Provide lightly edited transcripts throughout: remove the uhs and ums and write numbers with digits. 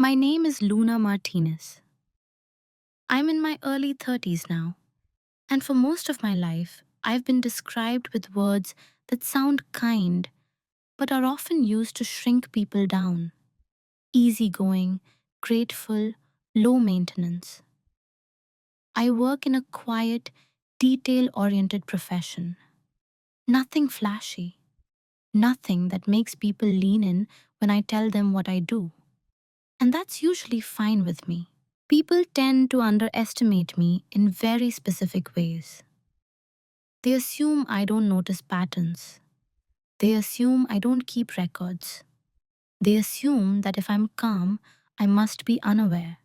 My name is Luna Martinez. I'm in my early 30s now, and for most of my life, I've been described with words that sound kind but are often used to shrink people down: easygoing, grateful, low maintenance. I work in a quiet, detail oriented profession. Nothing flashy, nothing that makes people lean in when I tell them what I do. And that's usually fine with me. People tend to underestimate me in very specific ways. They assume I don't notice patterns. They assume I don't keep records. They assume that if I'm calm, I must be unaware.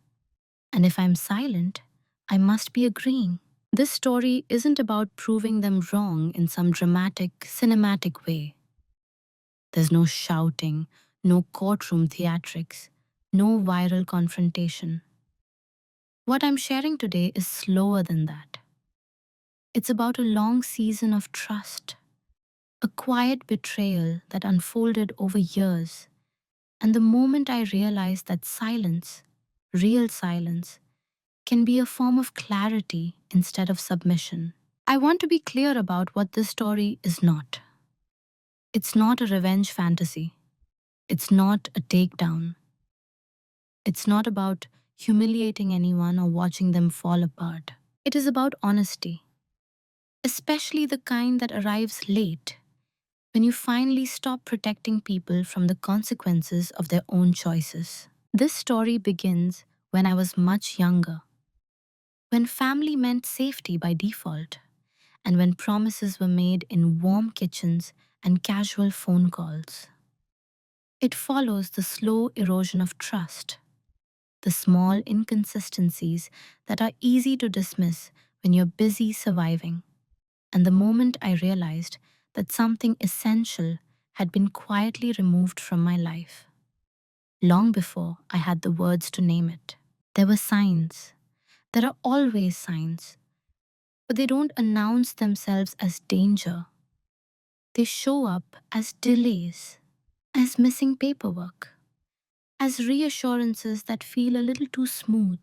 And if I'm silent, I must be agreeing. This story isn't about proving them wrong in some dramatic, cinematic way. There's no shouting, no courtroom theatrics, no viral confrontation. What I'm sharing today is slower than that. It's about a long season of trust, a quiet betrayal that unfolded over years, and the moment I realized that silence, real silence, can be a form of clarity instead of submission. I want to be clear about what this story is not. It's not a revenge fantasy. It's not a takedown. It's not about humiliating anyone or watching them fall apart. It is about honesty, especially the kind that arrives late, when you finally stop protecting people from the consequences of their own choices. This story begins when I was much younger, when family meant safety by default, and when promises were made in warm kitchens and casual phone calls. It follows the slow erosion of trust, the small inconsistencies that are easy to dismiss when you're busy surviving. And the moment I realized that something essential had been quietly removed from my life, long before I had the words to name it. There were signs. There are always signs, but they don't announce themselves as danger. They show up as delays, as missing paperwork, as reassurances that feel a little too smooth,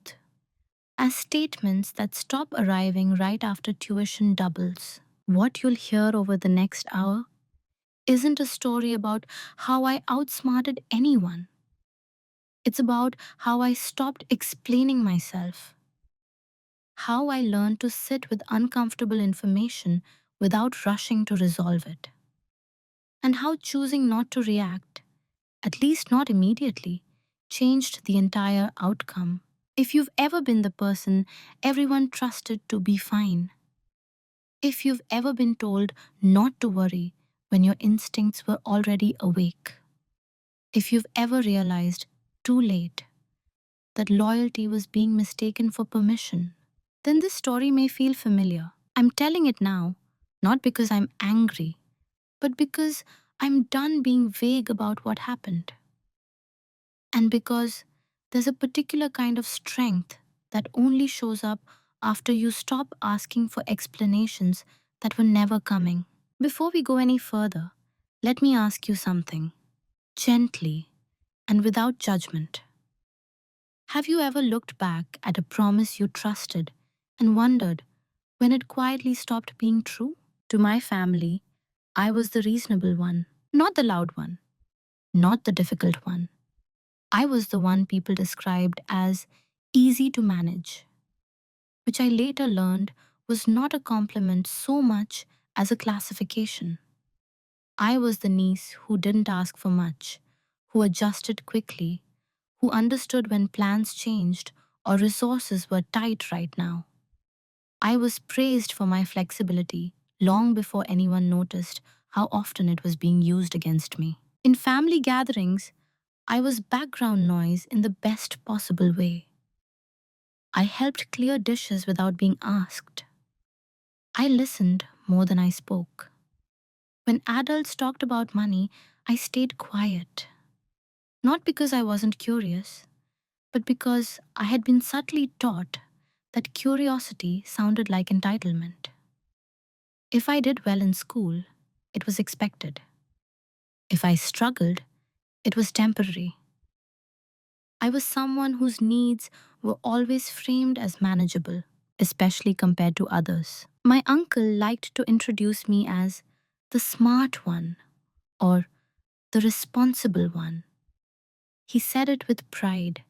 as statements that stop arriving right after tuition doubles. What you'll hear over the next hour isn't a story about how I outsmarted anyone. It's about how I stopped explaining myself, how I learned to sit with uncomfortable information without rushing to resolve it, and how choosing not to react, at least not immediately, changed the entire outcome. If you've ever been the person everyone trusted to be fine, if you've ever been told not to worry when your instincts were already awake, if you've ever realized, too late, that loyalty was being mistaken for permission, then this story may feel familiar. I'm telling it now, not because I'm angry, but because I'm done being vague about what happened. And because there's a particular kind of strength that only shows up after you stop asking for explanations that were never coming. Before we go any further, let me ask you something, gently and without judgment. Have you ever looked back at a promise you trusted and wondered when it quietly stopped being true? To my family, I was the reasonable one, not the loud one, not the difficult one. I was the one people described as easy to manage, which I later learned was not a compliment so much as a classification. I was the niece who didn't ask for much, who adjusted quickly, who understood when plans changed or resources were tight right now. I was praised for my flexibility long before anyone noticed how often it was being used against me. In family gatherings, I was background noise in the best possible way. I helped clear dishes without being asked. I listened more than I spoke. When adults talked about money, I stayed quiet. Not because I wasn't curious, but because I had been subtly taught that curiosity sounded like entitlement. If I did well in school, it was expected. If I struggled, it was temporary. I was someone whose needs were always framed as manageable, especially compared to others. My uncle liked to introduce me as the smart one or the responsible one. He said it with pride,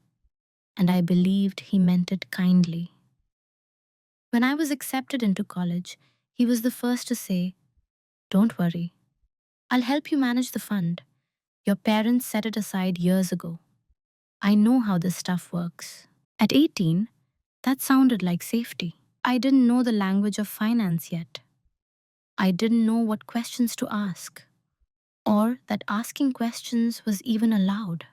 and I believed he meant it kindly. When I was accepted into college, he was the first to say, "Don't worry, I'll help you manage the fund. Your parents set it aside years ago. I know how this stuff works." At 18, that sounded like safety. I didn't know the language of finance yet. I didn't know what questions to ask, or that asking questions was even allowed.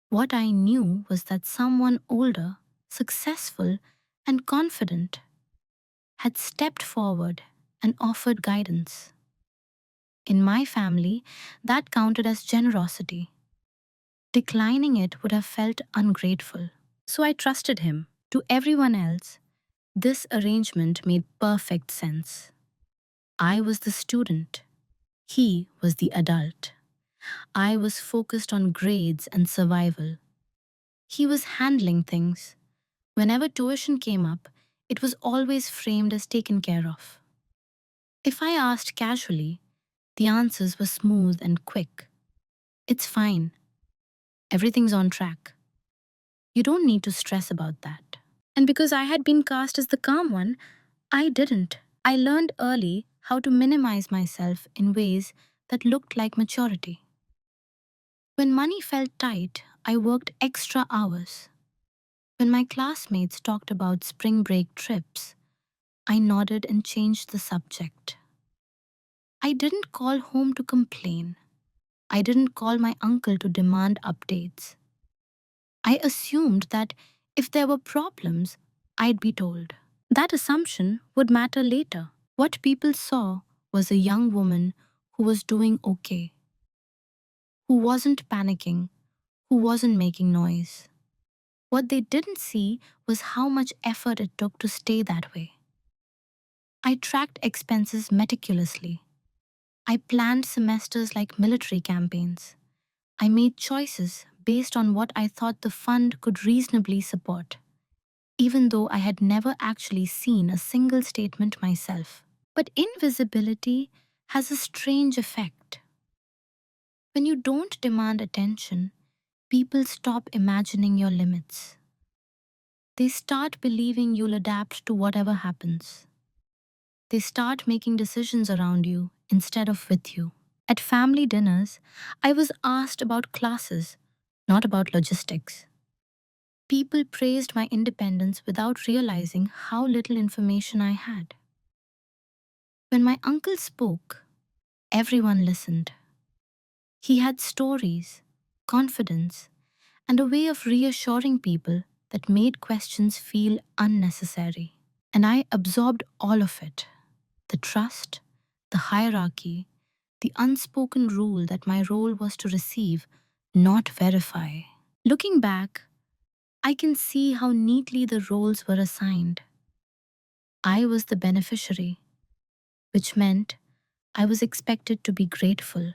What I knew was that someone older, successful, and confident had stepped forward and offered guidance. In my family, that counted as generosity. Declining it would have felt ungrateful. So I trusted him. To everyone else, this arrangement made perfect sense. I was the student. He was the adult. I was focused on grades and survival. He was handling things. Whenever tuition came up, it was always framed as taken care of. If I asked casually, the answers were smooth and quick. "It's fine. Everything's on track. You don't need to stress about that." And because I had been cast as the calm one, I didn't. I learned early how to minimize myself in ways that looked like maturity. When money felt tight, I worked extra hours. When my classmates talked about spring break trips, I nodded and changed the subject. I didn't call home to complain. I didn't call my uncle to demand updates. I assumed that if there were problems, I'd be told. That assumption would matter later. What people saw was a young woman who was doing okay, who wasn't panicking, who wasn't making noise. What they didn't see was how much effort it took to stay that way. I tracked expenses meticulously. I planned semesters like military campaigns. I made choices based on what I thought the fund could reasonably support, even though I had never actually seen a single statement myself. But invisibility has a strange effect. When you don't demand attention, people stop imagining your limits. They start believing you'll adapt to whatever happens. They start making decisions around you instead of with you. At family dinners, I was asked about classes, not about logistics. People praised my independence without realizing how little information I had. When my uncle spoke, everyone listened. He had stories, confidence, and a way of reassuring people that made questions feel unnecessary. And I absorbed all of it: the trust, the hierarchy, the unspoken rule that my role was to receive, not verify. Looking back, I can see how neatly the roles were assigned. I was the beneficiary, which meant I was expected to be grateful.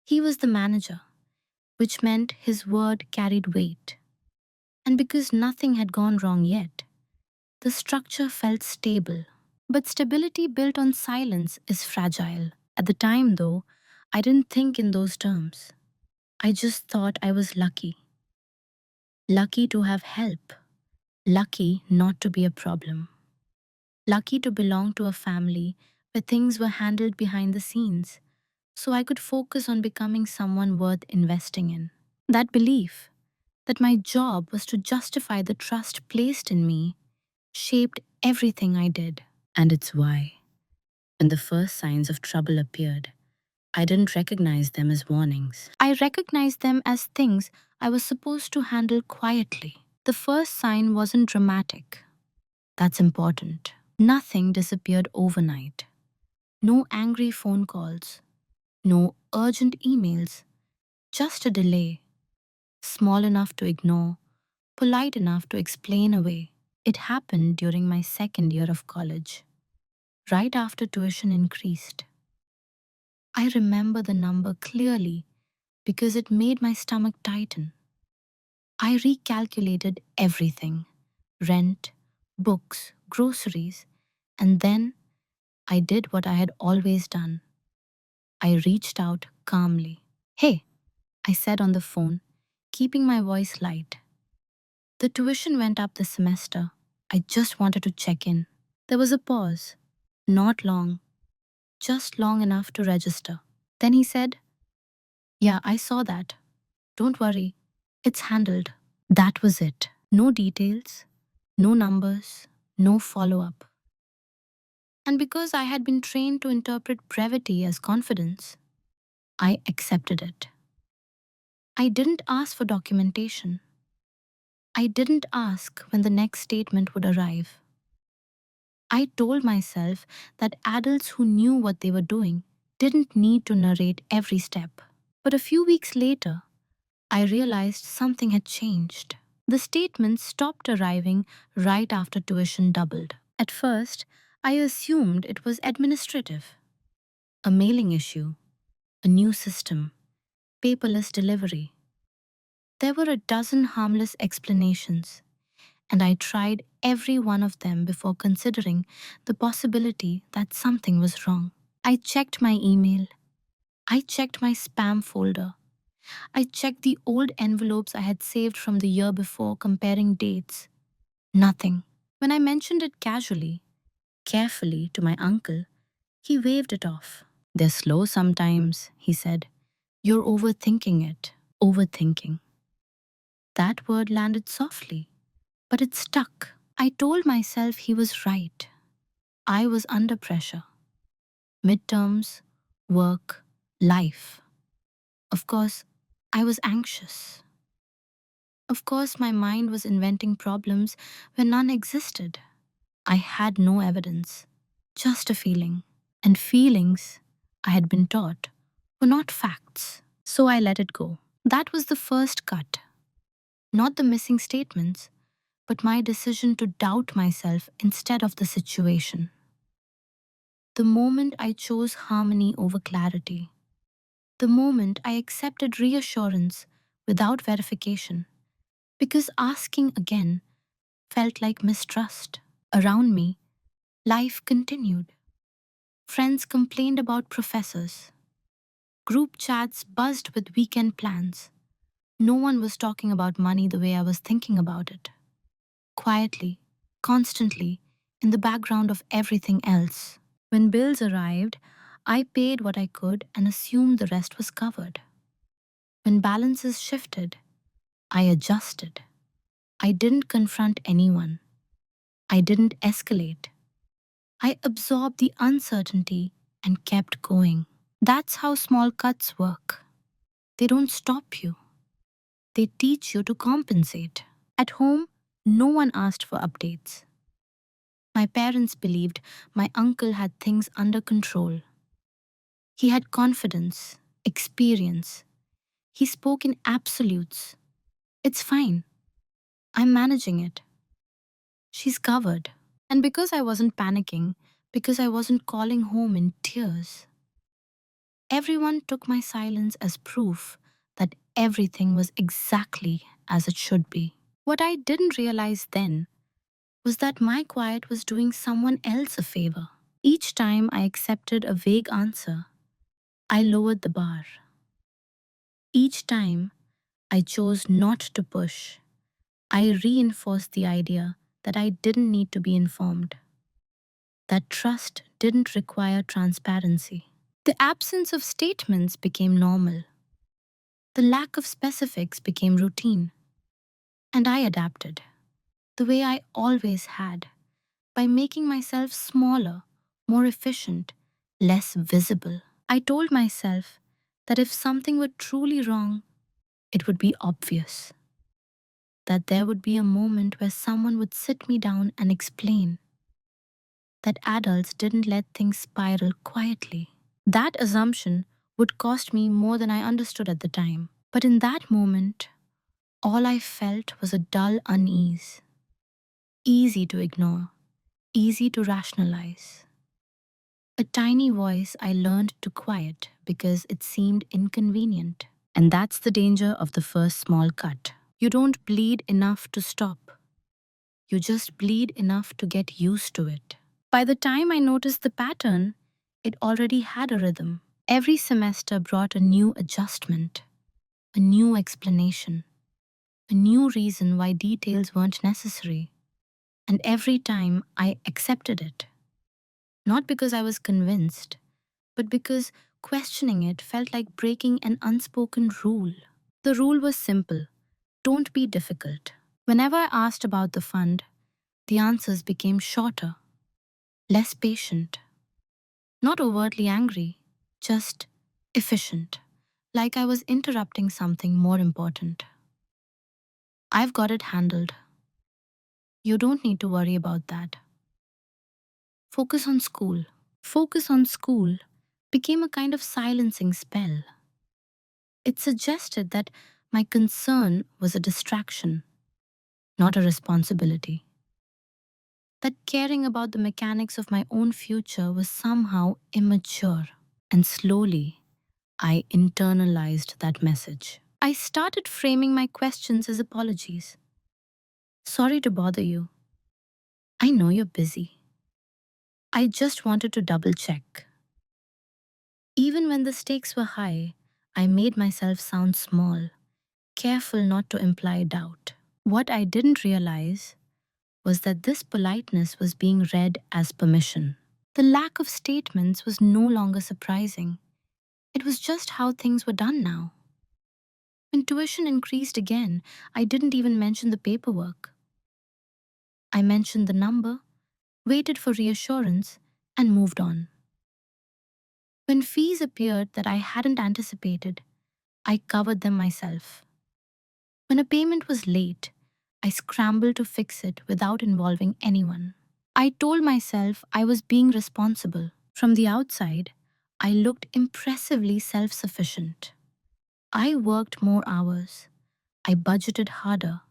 He was the manager, which meant his word carried weight. And because nothing had gone wrong yet, the structure felt stable. But stability built on silence is fragile. At the time, though, I didn't think in those terms. I just thought I was lucky. Lucky to have help. Lucky not to be a problem. Lucky to belong to a family where things were handled behind the scenes, so I could focus on becoming someone worth investing in. That belief, that my job was to justify the trust placed in me, shaped everything I did. And it's why, when the first signs of trouble appeared, I didn't recognize them as warnings. I recognized them as things I was supposed to handle quietly. The first sign wasn't dramatic. That's important. Nothing disappeared overnight. No angry phone calls. No urgent emails. Just a delay. Small enough to ignore, polite enough to explain away. It happened during my second year of college, right after tuition increased. I remember the number clearly because it made my stomach tighten. I recalculated everything: rent, books, groceries, and then I did what I had always done. I reached out calmly. Hey, I said on the phone, keeping my voice light. The tuition went up this semester. I just wanted to check in. There was a pause. Not long, just long enough to register. Then he said, Yeah, I saw that. Don't worry, it's handled. That was it. No details, no numbers, no follow up. And because I had been trained to interpret brevity as confidence, I accepted it. I didn't ask for documentation. I didn't ask when the next statement would arrive. I told myself that adults who knew what they were doing didn't need to narrate every step. But a few weeks later, I realized something had changed. The statements stopped arriving right after tuition doubled. At first, I assumed it was administrative, a mailing issue, a new system, paperless delivery. There were a dozen harmless explanations, and I tried every one of them before considering the possibility that something was wrong. I checked my email. I checked my spam folder. I checked the old envelopes I had saved from the year before, comparing dates. Nothing. When I mentioned it casually, carefully to my uncle, he waved it off. They're slow sometimes, he said. You're overthinking it. Overthinking. That word landed softly, but it stuck. I told myself he was right. I was under pressure. Midterms, work, life. Of course, I was anxious. Of course, my mind was inventing problems where none existed. I had no evidence, just a feeling. And feelings, I had been taught, were not facts. So I let it go. That was the first cut. Not the missing statements, but my decision to doubt myself instead of the situation. The moment I chose harmony over clarity. The moment I accepted reassurance without verification. Because asking again felt like mistrust. Around me, life continued. Friends complained about professors. Group chats buzzed with weekend plans. No one was talking about money the way I was thinking about it. Quietly, constantly, in the background of everything else. When bills arrived, I paid what I could and assumed the rest was covered. When balances shifted, I adjusted. I didn't confront anyone. I didn't escalate. I absorbed the uncertainty and kept going. That's how small cuts work. They don't stop you. They teach you to compensate. At home, no one asked for updates. My parents believed my uncle had things under control. He had confidence, experience. He spoke in absolutes. It's fine. I'm managing it. She's covered. And because I wasn't panicking, because I wasn't calling home in tears, everyone took my silence as proof that everything was exactly as it should be. What I didn't realize then was that my quiet was doing someone else a favor. Each time I accepted a vague answer, I lowered the bar. Each time I chose not to push, I reinforced the idea that I didn't need to be informed, that trust didn't require transparency. The absence of statements became normal. The lack of specifics became routine. And I adapted, the way I always had, by making myself smaller, more efficient, less visible. I told myself that if something were truly wrong, it would be obvious. That there would be a moment where someone would sit me down and explain. That adults didn't let things spiral quietly. That assumption would cost me more than I understood at the time. But in that moment, all I felt was a dull unease. Easy to ignore, easy to rationalize. A tiny voice I learned to quiet because it seemed inconvenient. And that's the danger of the first small cut. You don't bleed enough to stop. You just bleed enough to get used to it. By the time I noticed the pattern, it already had a rhythm. Every semester brought a new adjustment, a new explanation, a new reason why details weren't necessary. And every time I accepted it. Not because I was convinced, but because questioning it felt like breaking an unspoken rule. The rule was simple: don't be difficult. Whenever I asked about the fund, the answers became shorter, less patient, not overtly angry, just efficient, like I was interrupting something more important. I've got it handled. You don't need to worry about that. Focus on school. Focus on school became a kind of silencing spell. It suggested that my concern was a distraction, not a responsibility. That caring about the mechanics of my own future was somehow immature. And slowly, I internalized that message. I started framing my questions as apologies. Sorry to bother you. I know you're busy. I just wanted to double check. Even when the stakes were high, I made myself sound small, careful not to imply doubt. What I didn't realize was that this politeness was being read as permission. The lack of statements was no longer surprising. It was just how things were done now. When tuition increased again, I didn't even mention the paperwork. I mentioned the number, waited for reassurance, and moved on. When fees appeared that I hadn't anticipated, I covered them myself. When a payment was late, I scrambled to fix it without involving anyone. I told myself I was being responsible. From the outside, I looked impressively self-sufficient. I worked more hours. I budgeted harder.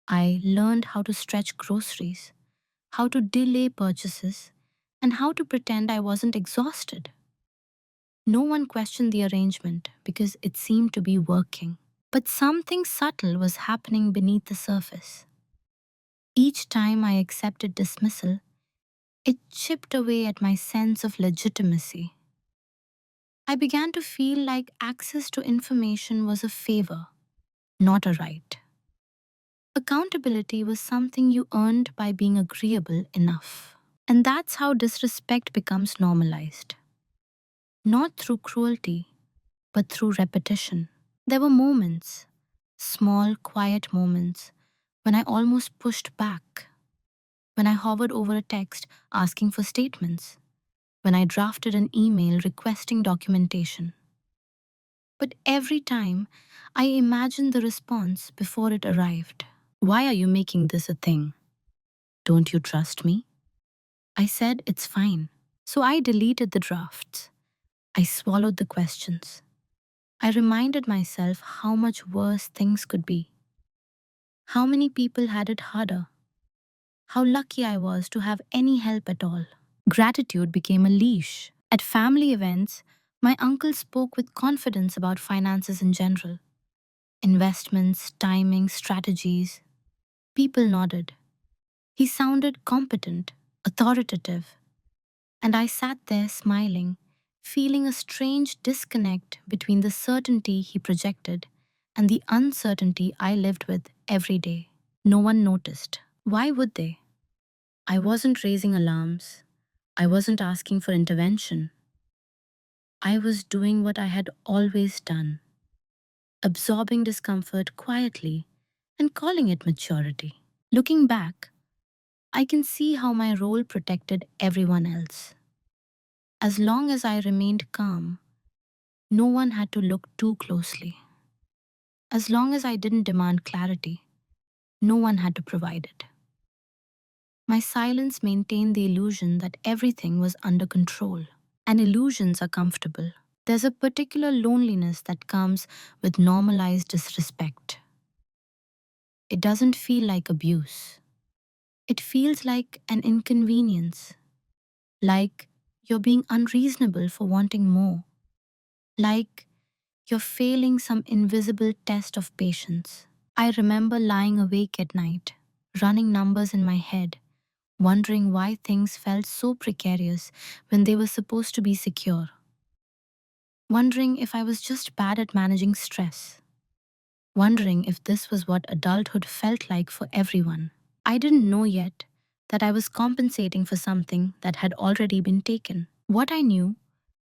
I learned how to stretch groceries, how to delay purchases, and how to pretend I wasn't exhausted. No one questioned the arrangement because it seemed to be working. But something subtle was happening beneath the surface. Each time I accepted dismissal, it chipped away at my sense of legitimacy. I began to feel like access to information was a favor, not a right. Accountability was something you earned by being agreeable enough. And that's how disrespect becomes normalized. Not through cruelty, but through repetition. There were moments, small, quiet moments, when I almost pushed back, when I hovered over a text asking for statements, when I drafted an email requesting documentation. But every time, I imagined the response before it arrived. Why are you making this a thing? Don't you trust me? I said it's fine. So I deleted the drafts. I swallowed the questions. I reminded myself how much worse things could be. How many people had it harder. How lucky I was to have any help at all. Gratitude became a leash. At family events, my uncle spoke with confidence about finances in general. Investments, timing, strategies. People nodded. He sounded competent, authoritative. And I sat there smiling, feeling a strange disconnect between the certainty he projected and the uncertainty I lived with every day. No one noticed. Why would they? I wasn't raising alarms. I wasn't asking for intervention. I was doing what I had always done, absorbing discomfort quietly and calling it maturity. Looking back, I can see how my role protected everyone else. As long as I remained calm, no one had to look too closely. As long as I didn't demand clarity, no one had to provide it. My silence maintained the illusion that everything was under control. And illusions are comfortable. There's a particular loneliness that comes with normalized disrespect. It doesn't feel like abuse. It feels like an inconvenience, like you're being unreasonable for wanting more, like you're failing some invisible test of patience. I remember lying awake at night, running numbers in my head, wondering why things felt so precarious when they were supposed to be secure, wondering if I was just bad at managing stress, wondering if this was what adulthood felt like for everyone. I didn't know yet that I was compensating for something that had already been taken. What I knew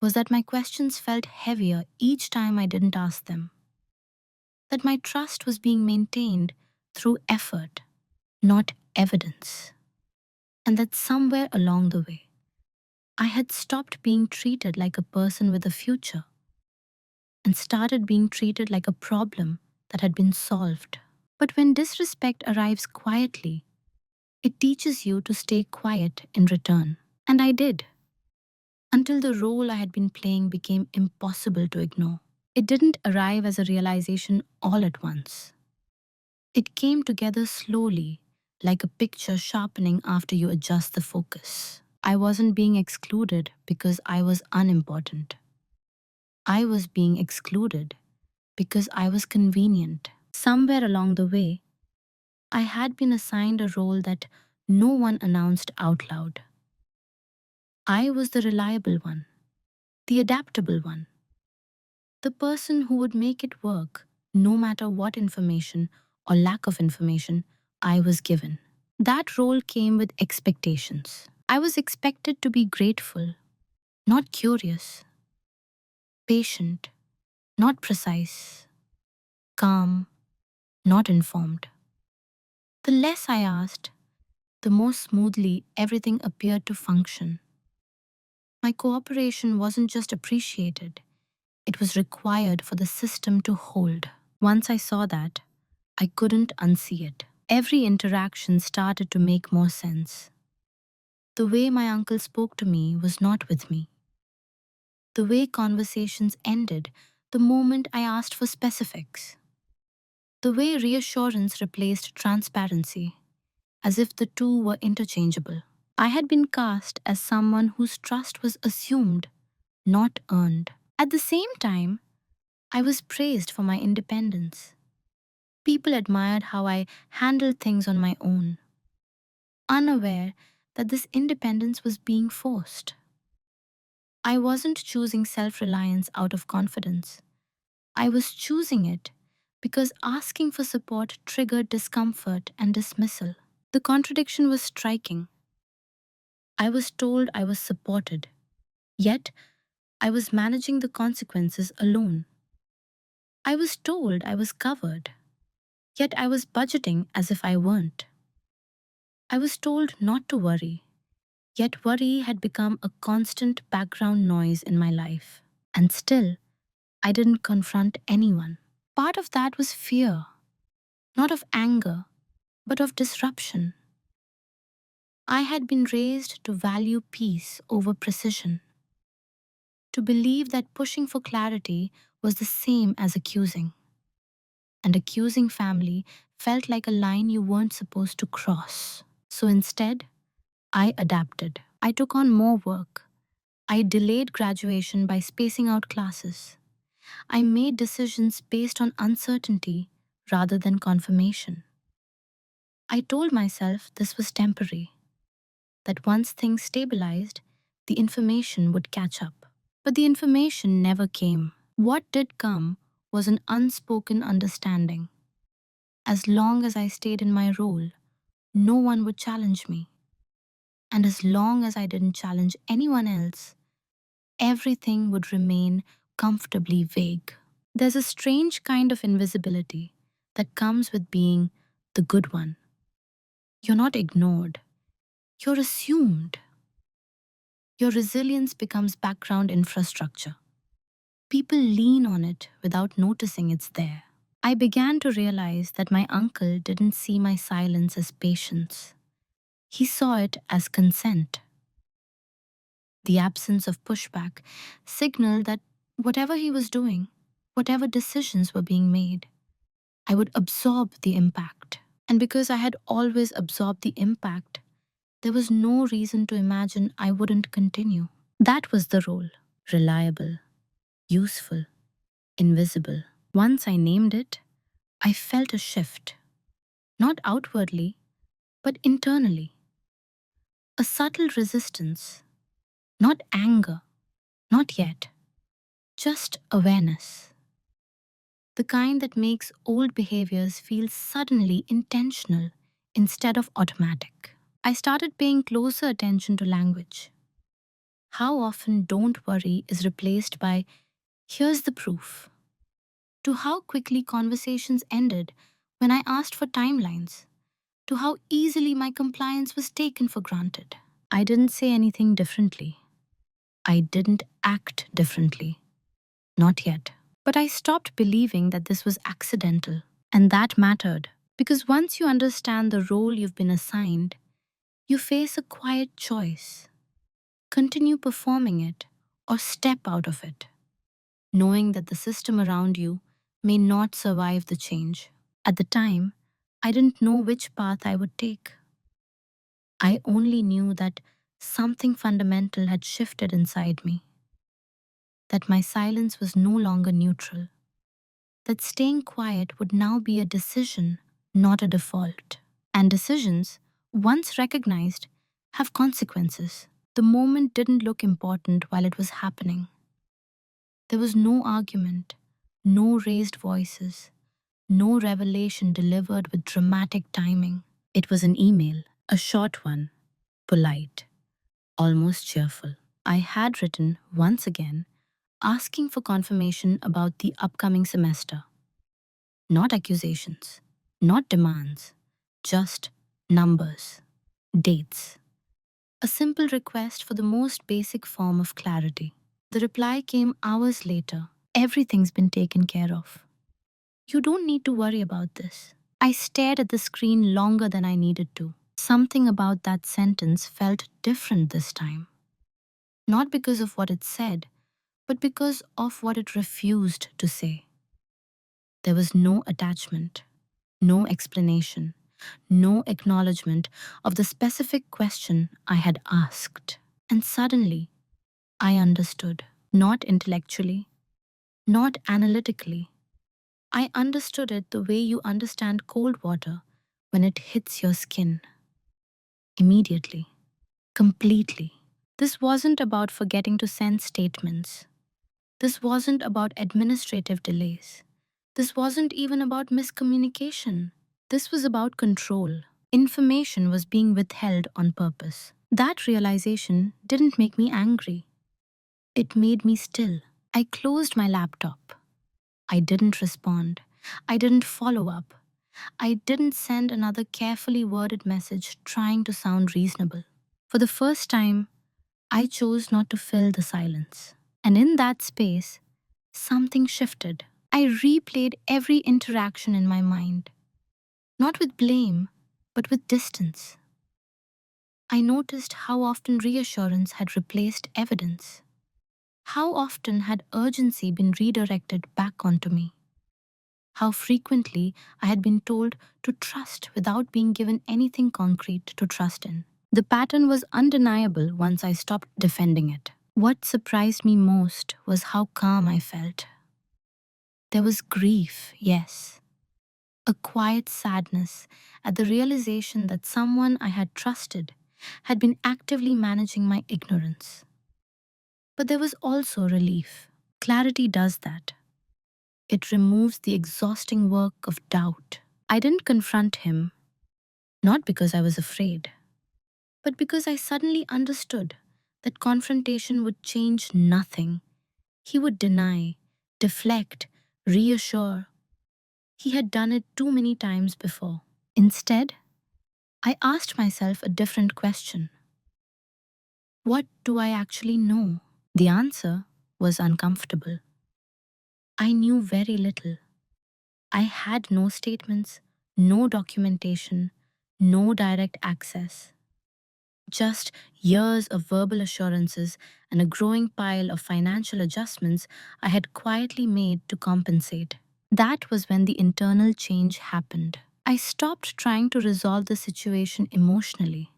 was that my questions felt heavier each time I didn't ask them, that my trust was being maintained through effort, not evidence, and that somewhere along the way, I had stopped being treated like a person with a future and started being treated like a problem that had been solved. But when disrespect arrives quietly, it teaches you to stay quiet in return. And I did, until the role I had been playing became impossible to ignore. It didn't arrive as a realization all at once. It came together slowly, like a picture sharpening after you adjust the focus. I wasn't being excluded because I was unimportant. I was being excluded because I was convenient. Somewhere along the way, I had been assigned a role that no one announced out loud. I was the reliable one, the adaptable one, the person who would make it work no matter what information or lack of information I was given. That role came with expectations. I was expected to be grateful, not curious, patient, not precise, calm, not informed. The less I asked, the more smoothly everything appeared to function. My cooperation wasn't just appreciated, it was required for the system to hold. Once I saw that, I couldn't unsee it. Every interaction started to make more sense. The way my uncle spoke to me was not with me. The way conversations ended the moment I asked for specifics. The way reassurance replaced transparency, as if the two were interchangeable. I had been cast as someone whose trust was assumed, not earned. At the same time, I was praised for my independence. People admired how I handled things on my own, unaware that this independence was being forced. I wasn't choosing self reliance out of confidence. I was choosing it because asking for support triggered discomfort and dismissal. The contradiction was striking. I was told I was supported, yet I was managing the consequences alone. I was told I was covered, yet I was budgeting as if I weren't. I was told not to worry, yet worry had become a constant background noise in my life. And still, I didn't confront anyone. Part of that was fear, not of anger, but of disruption. I had been raised to value peace over precision, to believe that pushing for clarity was the same as accusing. And accusing family felt like a line you weren't supposed to cross. So instead, I adapted. I took on more work. I delayed graduation by spacing out classes. I made decisions based on uncertainty rather than confirmation. I told myself this was temporary, that once things stabilized, the information would catch up. But the information never came. What did come was an unspoken understanding. As long as I stayed in my role, no one would challenge me. And as long as I didn't challenge anyone else, everything would remain comfortably vague. There's a strange kind of invisibility that comes with being the good one. You're not ignored, you're assumed. Your resilience becomes background infrastructure. People lean on it without noticing it's there. I began to realize that my uncle didn't see my silence as patience. He saw it as consent. The absence of pushback signaled that whatever he was doing, whatever decisions were being made, I would absorb the impact. And because I had always absorbed the impact, there was no reason to imagine I wouldn't continue. That was the role: reliable, useful, invisible. Once I named it, I felt a shift, not outwardly, but internally. A subtle resistance, not anger, not yet, just awareness. The kind that makes old behaviors feel suddenly intentional instead of automatic. I started paying closer attention to language. How often don't worry is replaced by here's the proof, to how quickly conversations ended when I asked for timelines, to how easily my compliance was taken for granted. I didn't say anything differently. I didn't act differently. Not yet. But I stopped believing that this was accidental. And that mattered. Because once you understand the role you've been assigned, you face a quiet choice. Continue performing it or step out of it, knowing that the system around you may not survive the change. At the time, I didn't know which path I would take. I only knew that something fundamental had shifted inside me, that my silence was no longer neutral, that staying quiet would now be a decision, not a default. And decisions, once recognized, have consequences. The moment didn't look important while it was happening. There was no argument, no raised voices, no revelation delivered with dramatic timing. It was an email, a short one, polite, almost cheerful. I had written once again, asking for confirmation about the upcoming semester. Not accusations, not demands, just numbers, dates. A simple request for the most basic form of clarity. The reply came hours later. Everything's been taken care of. You don't need to worry about this. I stared at the screen longer than I needed to. Something about that sentence felt different this time. Not because of what it said, but because of what it refused to say. There was no attachment, no explanation, no acknowledgement of the specific question I had asked. And suddenly, I understood. Not intellectually, not analytically. I understood it the way you understand cold water when it hits your skin. Immediately. Completely. This wasn't about forgetting to send statements. This wasn't about administrative delays. This wasn't even about miscommunication. This was about control. Information was being withheld on purpose. That realization didn't make me angry. It made me still. I closed my laptop. I didn't respond. I didn't follow up. I didn't send another carefully worded message trying to sound reasonable. For the first time, I chose not to fill the silence. And in that space, something shifted. I replayed every interaction in my mind, not with blame, but with distance. I noticed how often reassurance had replaced evidence. How often had urgency been redirected back onto me? How frequently I had been told to trust without being given anything concrete to trust in. The pattern was undeniable once I stopped defending it. What surprised me most was how calm I felt. There was grief, yes, a quiet sadness at the realization that someone I had trusted had been actively managing my ignorance. But there was also relief. Clarity does that. It removes the exhausting work of doubt. I didn't confront him, not because I was afraid, but because I suddenly understood that confrontation would change nothing. He would deny, deflect, reassure. He had done it too many times before. Instead, I asked myself a different question. What do I actually know? The answer was uncomfortable. I knew very little. I had no statements, no documentation, no direct access. Just years of verbal assurances and a growing pile of financial adjustments I had quietly made to compensate. That was when the internal change happened. I stopped trying to resolve the situation emotionally.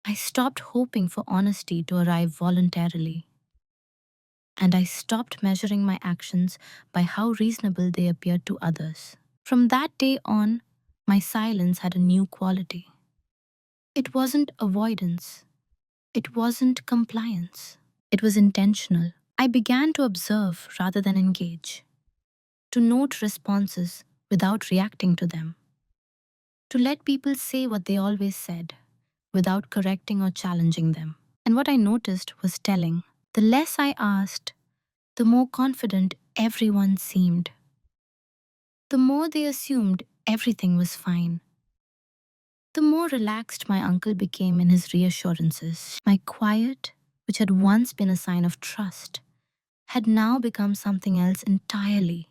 I stopped hoping for honesty to arrive voluntarily. And I stopped measuring my actions by how reasonable they appeared to others. From that day on, my silence had a new quality. It wasn't avoidance, it wasn't compliance. It was intentional. I began to observe rather than engage, to note responses without reacting to them, to let people say what they always said without correcting or challenging them. And what I noticed was telling. The less I asked, the more confident everyone seemed. The more they assumed everything was fine. The more relaxed my uncle became in his reassurances. My quiet, which had once been a sign of trust, had now become something else entirely,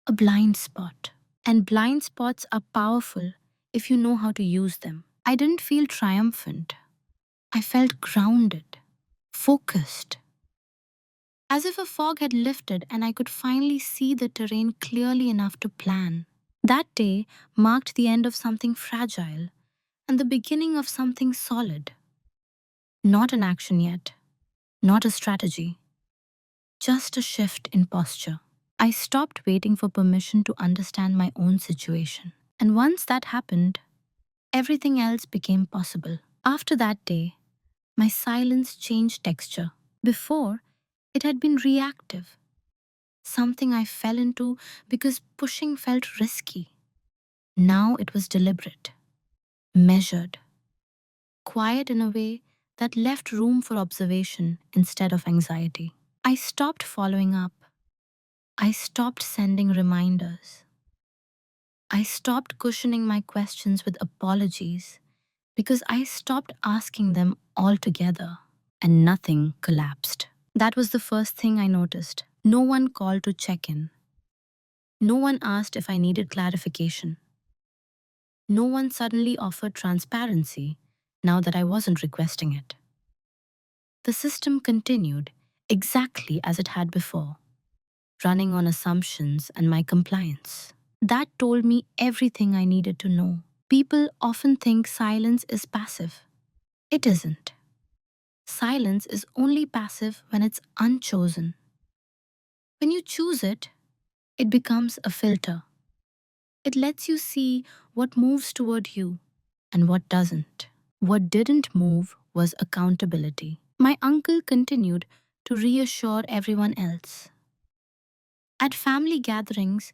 a blind spot. And blind spots are powerful if you know how to use them. I didn't feel triumphant. I felt grounded, focused, as if a fog had lifted and I could finally see the terrain clearly enough to plan. That day marked the end of something fragile and the beginning of something solid. Not an action yet, not a strategy, just a shift in posture. I stopped waiting for permission to understand my own situation. And once that happened, everything else became possible. After that day, my silence changed texture. Before, it had been reactive, something I fell into because pushing felt risky. Now it was deliberate, measured, quiet in a way that left room for observation instead of anxiety. I stopped following up. I stopped sending reminders. I stopped cushioning my questions with apologies because I stopped asking them altogether, and nothing collapsed. That was the first thing I noticed. No one called to check in. No one asked if I needed clarification. No one suddenly offered transparency now that I wasn't requesting it. The system continued exactly as it had before, running on assumptions and my compliance. That told me everything I needed to know. People often think silence is passive. It isn't. Silence is only passive when it's unchosen. When you choose it, it becomes a filter. It lets you see what moves toward you and what doesn't. What didn't move was accountability. My uncle continued to reassure everyone else. At family gatherings,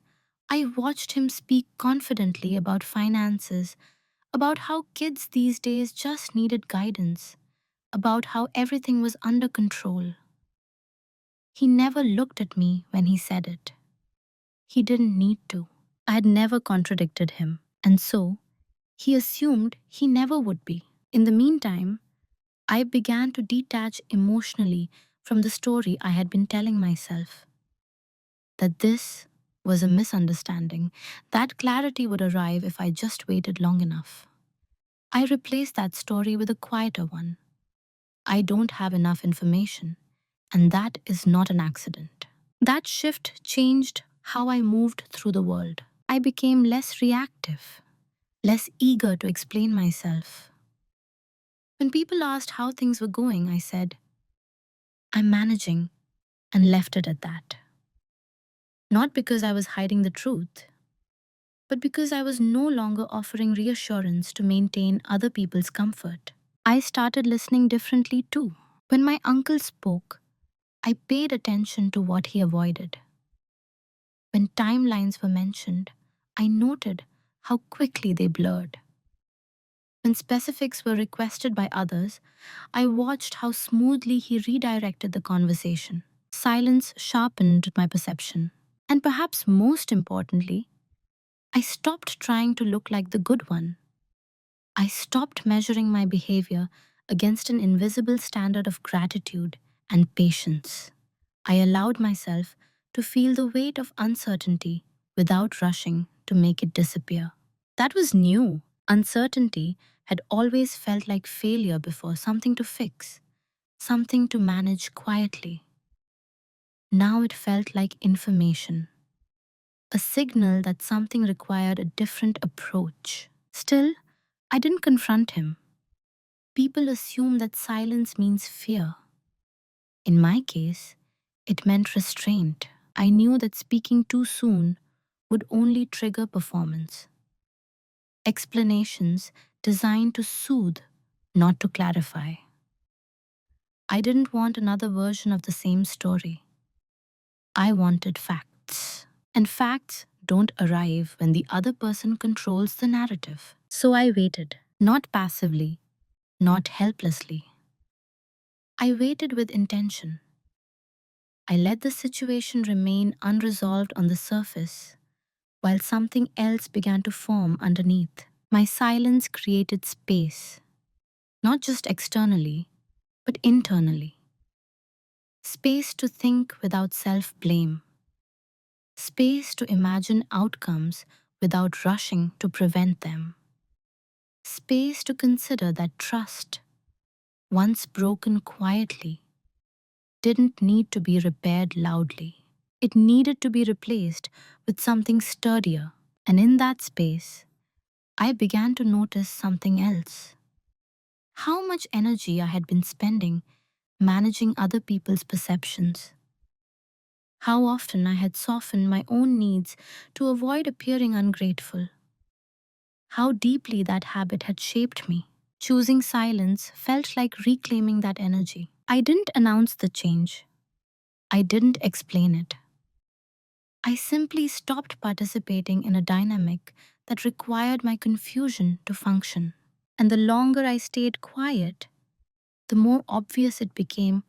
I watched him speak confidently about finances, about how kids these days just needed guidance, about how everything was under control. He never looked at me when he said it. He didn't need to. I had never contradicted him, and so he assumed he never would be. In the meantime, I began to detach emotionally from the story I had been telling myself. That this was a misunderstanding, that clarity would arrive if I just waited long enough. I replaced that story with a quieter one. I don't have enough information, and that is not an accident. That shift changed how I moved through the world. I became less reactive, less eager to explain myself. When people asked how things were going, I said, I'm managing, and left it at that. Not because I was hiding the truth, but because I was no longer offering reassurance to maintain other people's comfort. I started listening differently too. When my uncle spoke, I paid attention to what he avoided. When timelines were mentioned, I noted how quickly they blurred. When specifics were requested by others, I watched how smoothly he redirected the conversation. Silence sharpened my perception. And perhaps most importantly, I stopped trying to look like the good one. I stopped measuring my behavior against an invisible standard of gratitude and patience. I allowed myself to feel the weight of uncertainty without rushing to make it disappear. That was new. Uncertainty had always felt like failure before, something to fix, something to manage quietly. Now it felt like information, a signal that something required a different approach. Still, I didn't confront him. People assume that silence means fear. In my case, it meant restraint. I knew that speaking too soon would only trigger performance. Explanations designed to soothe, not to clarify. I didn't want another version of the same story. I wanted facts. And facts don't arrive when the other person controls the narrative. So I waited, not passively, not helplessly. I waited with intention. I let the situation remain unresolved on the surface while something else began to form underneath. My silence created space, not just externally, but internally. Space to think without self blame. Space to imagine outcomes without rushing to prevent them. Space to consider that trust, once broken quietly, didn't need to be repaired loudly. It needed to be replaced with something sturdier. And in that space, I began to notice something else. How much energy I had been spending managing other people's perceptions. How often I had softened my own needs to avoid appearing ungrateful. How deeply that habit had shaped me. Choosing silence felt like reclaiming that energy. I didn't announce the change. I didn't explain it. I simply stopped participating in a dynamic that required my confusion to function. And the longer I stayed quiet, the more obvious it became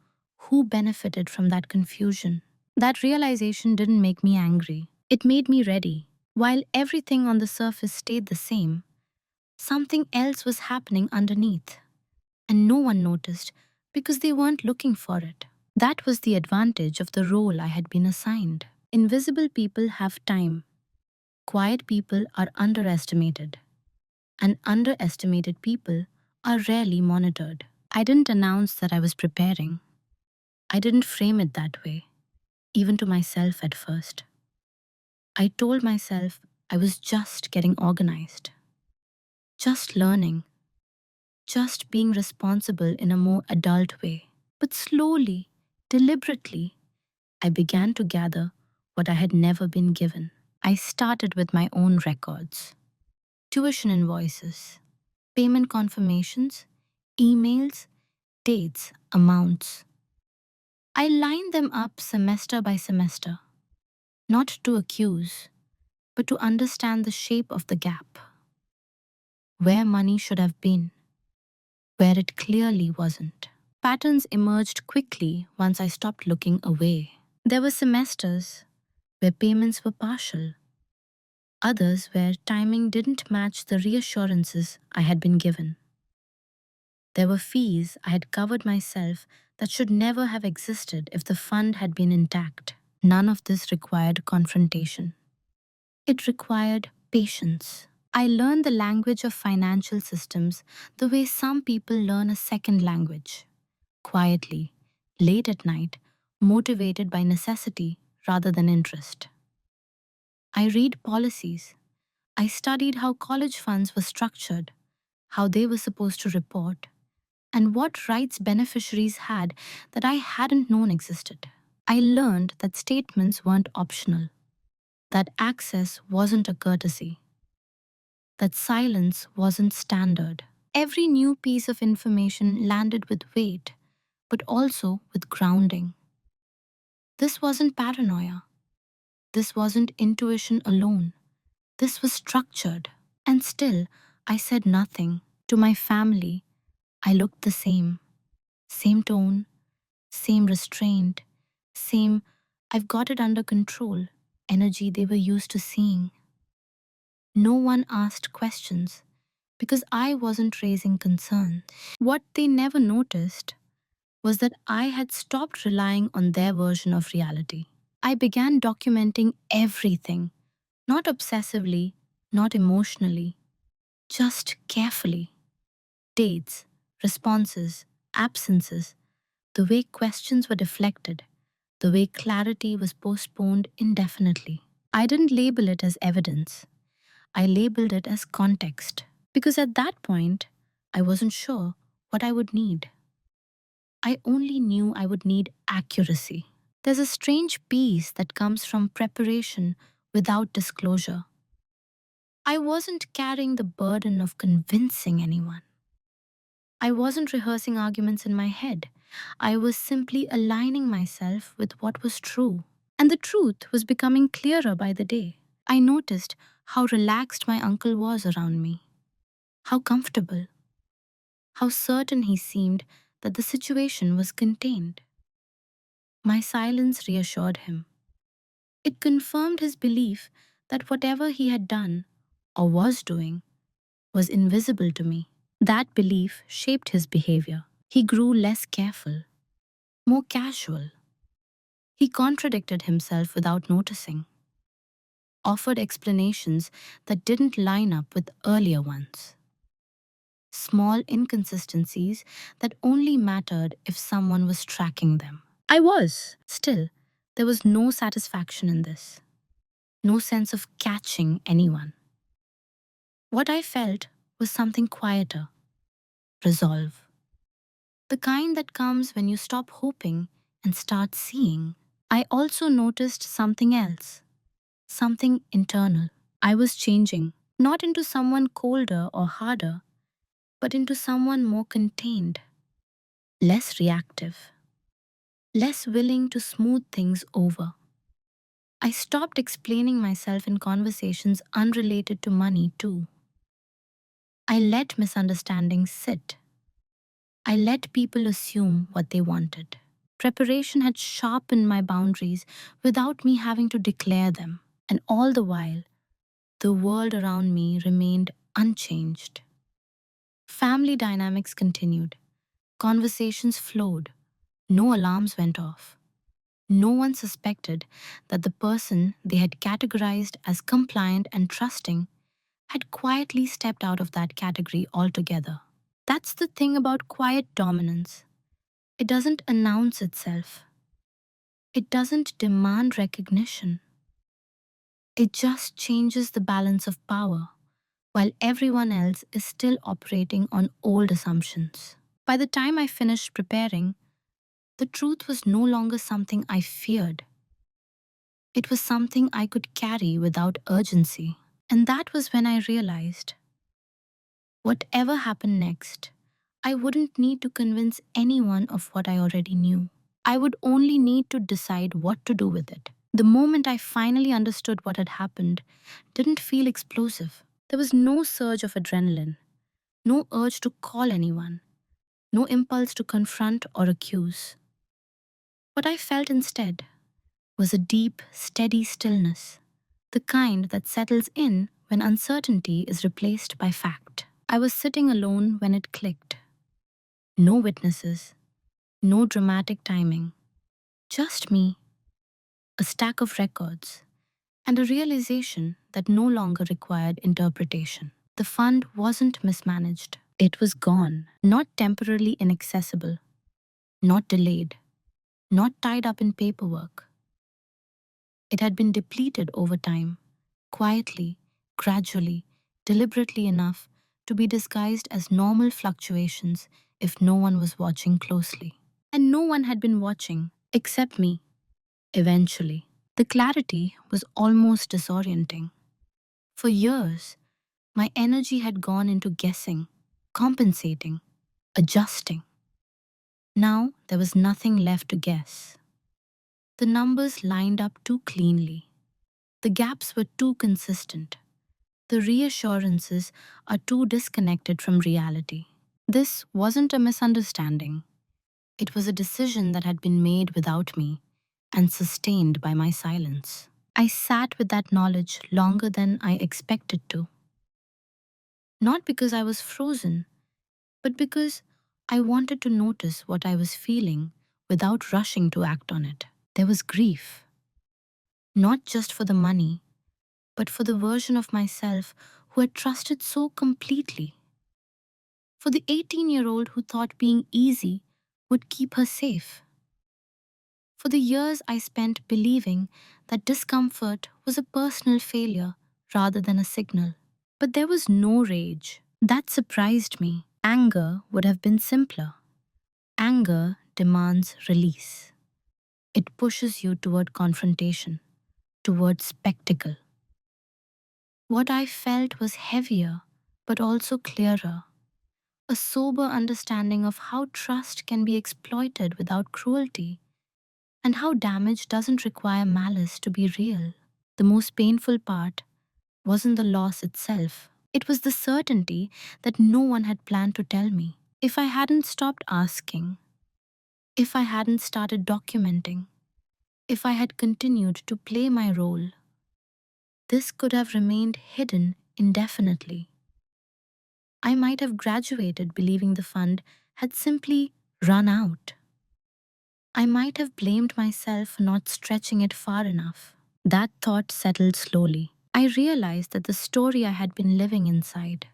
who benefited from that confusion. That realization didn't make me angry. It made me ready. While everything on the surface stayed the same, something else was happening underneath, and no one noticed because they weren't looking for it. That was the advantage of the role I had been assigned. Invisible people have time. Quiet people are underestimated, and underestimated people are rarely monitored. I didn't announce that I was preparing. I didn't frame it that way, even to myself at first. I told myself I was just getting organized, just learning, just being responsible in a more adult way. But slowly, deliberately, I began to gather what I had never been given. I started with my own records, tuition invoices, payment confirmations, emails, dates, amounts. I lined them up semester by semester, not to accuse, but to understand the shape of the gap, where money should have been, where it clearly wasn't. Patterns emerged quickly once I stopped looking away. There were semesters where payments were partial, others where timing didn't match the reassurances I had been given. There were fees I had covered myself that should never have existed if the fund had been intact. None of this required confrontation. It required patience. I learned the language of financial systems the way some people learn a second language, quietly, late at night, motivated by necessity rather than interest. I read policies. I studied how college funds were structured, how they were supposed to report, and what rights beneficiaries had that I hadn't known existed. I learned that statements weren't optional, that access wasn't a courtesy, that silence wasn't standard. Every new piece of information landed with weight, but also with grounding. This wasn't paranoia. This wasn't intuition alone. This was structured. And still, I said nothing. To my family, I looked the same. Same tone, same restraint, same, I've got it under control, energy they were used to seeing. No one asked questions because I wasn't raising concern. What they never noticed was that I had stopped relying on their version of reality. I began documenting everything, not obsessively, not emotionally, just carefully. Dates, responses, absences, the way questions were deflected, the way clarity was postponed indefinitely. I didn't label it as evidence. I labeled it as context. Because at that point, I wasn't sure what I would need. I only knew I would need accuracy. There's a strange peace that comes from preparation without disclosure. I wasn't carrying the burden of convincing anyone. I wasn't rehearsing arguments in my head. I was simply aligning myself with what was true. And the truth was becoming clearer by the day. I noticed how relaxed my uncle was around me, how comfortable, how certain he seemed that the situation was contained. My silence reassured him. It confirmed his belief that whatever he had done or was doing was invisible to me. That belief shaped his behavior. He grew less careful, more casual. He contradicted himself without noticing, offered explanations that didn't line up with earlier ones. Small inconsistencies that only mattered if someone was tracking them. I was. Still, there was no satisfaction in this, no sense of catching anyone. What I felt was something quieter, resolve. The kind that comes when you stop hoping and start seeing. I also noticed something else, something internal. I was changing, not into someone colder or harder, but into someone more contained, less reactive, less willing to smooth things over. I stopped explaining myself in conversations unrelated to money, too. I let misunderstandings sit. I let people assume what they wanted. Preparation had sharpened my boundaries without me having to declare them. And all the while, the world around me remained unchanged. Family dynamics continued. Conversations flowed. No alarms went off. No one suspected that the person they had categorized as compliant and trusting had quietly stepped out of that category altogether. That's the thing about quiet dominance. It doesn't announce itself. It doesn't demand recognition. It just changes the balance of power, while everyone else is still operating on old assumptions. By the time I finished preparing, the truth was no longer something I feared. It was something I could carry without urgency. And that was when I realized whatever happened next, I wouldn't need to convince anyone of what I already knew. I would only need to decide what to do with it. The moment I finally understood what had happened didn't feel explosive. There was no surge of adrenaline, no urge to call anyone, no impulse to confront or accuse. What I felt instead was a deep, steady stillness, the kind that settles in when uncertainty is replaced by fact. I was sitting alone when it clicked. No witnesses, no dramatic timing, just me, a stack of records, and a realization that no longer required interpretation. The fund wasn't mismanaged. It was gone, not temporarily inaccessible, not delayed, not tied up in paperwork. It had been depleted over time, quietly, gradually, deliberately enough to be disguised as normal fluctuations if no one was watching closely. And no one had been watching, except me, eventually. The clarity was almost disorienting. For years, my energy had gone into guessing, compensating, adjusting. Now there was nothing left to guess. The numbers lined up too cleanly. The gaps were too consistent. The reassurances are too disconnected from reality. This wasn't a misunderstanding. It was a decision that had been made without me and sustained by my silence. I sat with that knowledge longer than I expected to. Not because I was frozen, but because I wanted to notice what I was feeling without rushing to act on it. There was grief, not just for the money, but for the version of myself who had trusted so completely. For the 18-year-old who thought being easy would keep her safe. For the years I spent believing that discomfort was a personal failure rather than a signal. But there was no rage. That surprised me. Anger would have been simpler. Anger demands release. It pushes you toward confrontation, toward spectacle. What I felt was heavier, but also clearer. A sober understanding of how trust can be exploited without cruelty, and how damage doesn't require malice to be real. The most painful part wasn't the loss itself, it was the certainty that no one had planned to tell me. If I hadn't stopped asking, if I hadn't started documenting, if I had continued to play my role, this could have remained hidden indefinitely. I might have graduated believing the fund had simply run out. I might have blamed myself for not stretching it far enough. That thought settled slowly. I realized that the story I had been living inside,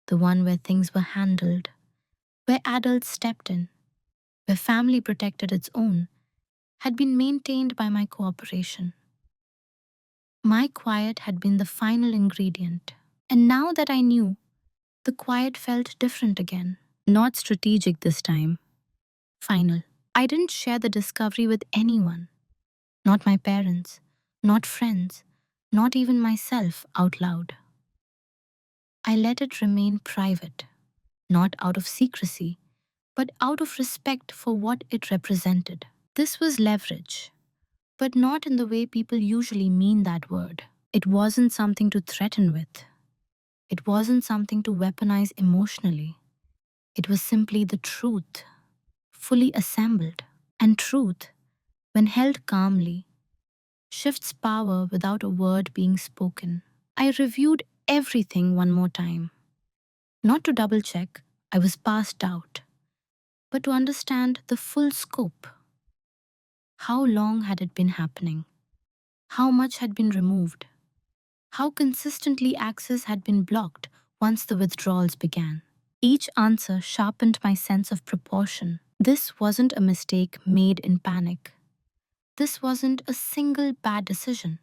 the one where things were handled, where adults stepped in, where family protected its own, had been maintained by my cooperation. My quiet had been the final ingredient. And now that I knew, the quiet felt different again. Not strategic this time. Final. I didn't share the discovery with anyone. Not my parents, not friends, not even myself out loud. I let it remain private, not out of secrecy, but out of respect for what it represented. This was leverage, but not in the way people usually mean that word. It wasn't something to threaten with. It wasn't something to weaponize emotionally. It was simply the truth, fully assembled. And truth, when held calmly, shifts power without a word being spoken. I reviewed everything one more time. Not to double check, I was past doubt, but to understand the full scope. How long had it been happening? How much had been removed? How consistently access had been blocked once the withdrawals began? Each answer sharpened my sense of proportion. This wasn't a mistake made in panic. This wasn't a single bad decision.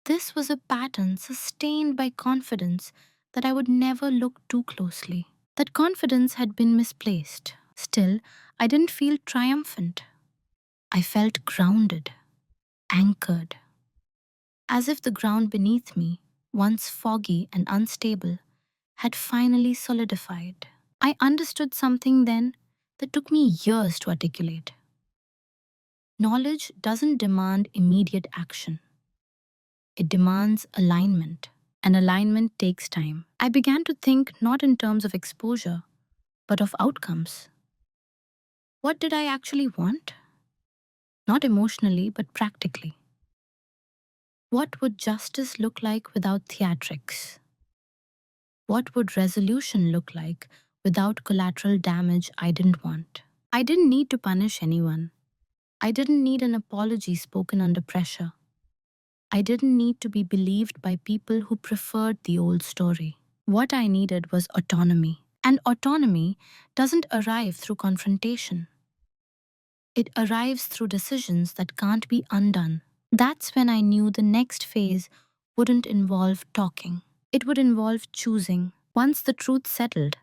This was a pattern sustained by confidence that I would never look too closely. That confidence had been misplaced. Still, I didn't feel triumphant. I felt grounded, anchored, as if the ground beneath me, once foggy and unstable, had finally solidified. I understood something then that took me years to articulate. Knowledge doesn't demand immediate action. It demands alignment, and alignment takes time. I began to think not in terms of exposure, but of outcomes. What did I actually want? Not emotionally, but practically. What would justice look like without theatrics? What would resolution look like without collateral damage I didn't want? I didn't need to punish anyone. I didn't need an apology spoken under pressure. I didn't need to be believed by people who preferred the old story. What I needed was autonomy. And autonomy doesn't arrive through confrontation. It arrives through decisions that can't be undone. That's when I knew the next phase wouldn't involve talking. It would involve choosing. Once the truth settled,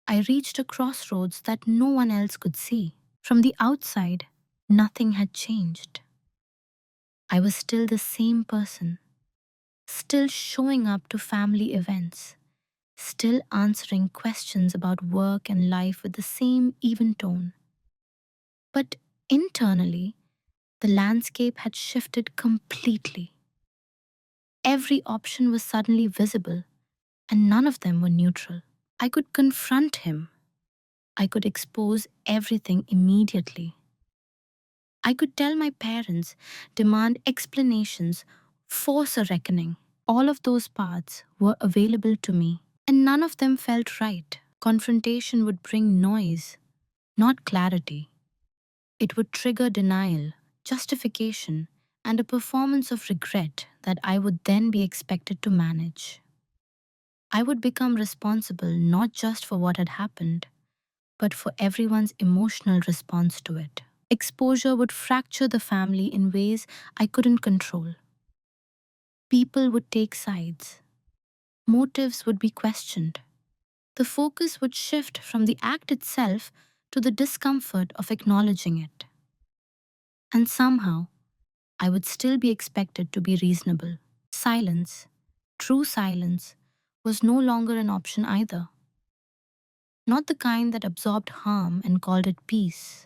I reached a crossroads that no one else could see. From the outside, nothing had changed. I was still the same person, still showing up to family events, still answering questions about work and life with the same even tone. But internally, the landscape had shifted completely. Every option was suddenly visible, and none of them were neutral. I could confront him. I could expose everything immediately. I could tell my parents, demand explanations, force a reckoning. All of those paths were available to me, and none of them felt right. Confrontation would bring noise, not clarity. It would trigger denial, justification, and a performance of regret that I would then be expected to manage. I would become responsible not just for what had happened, but for everyone's emotional response to it. Exposure would fracture the family in ways I couldn't control. People would take sides. Motives would be questioned. The focus would shift from the act itself to the discomfort of acknowledging it. And somehow, I would still be expected to be reasonable. Silence, True silence was no longer an option either, not the kind that absorbed harm and called it peace.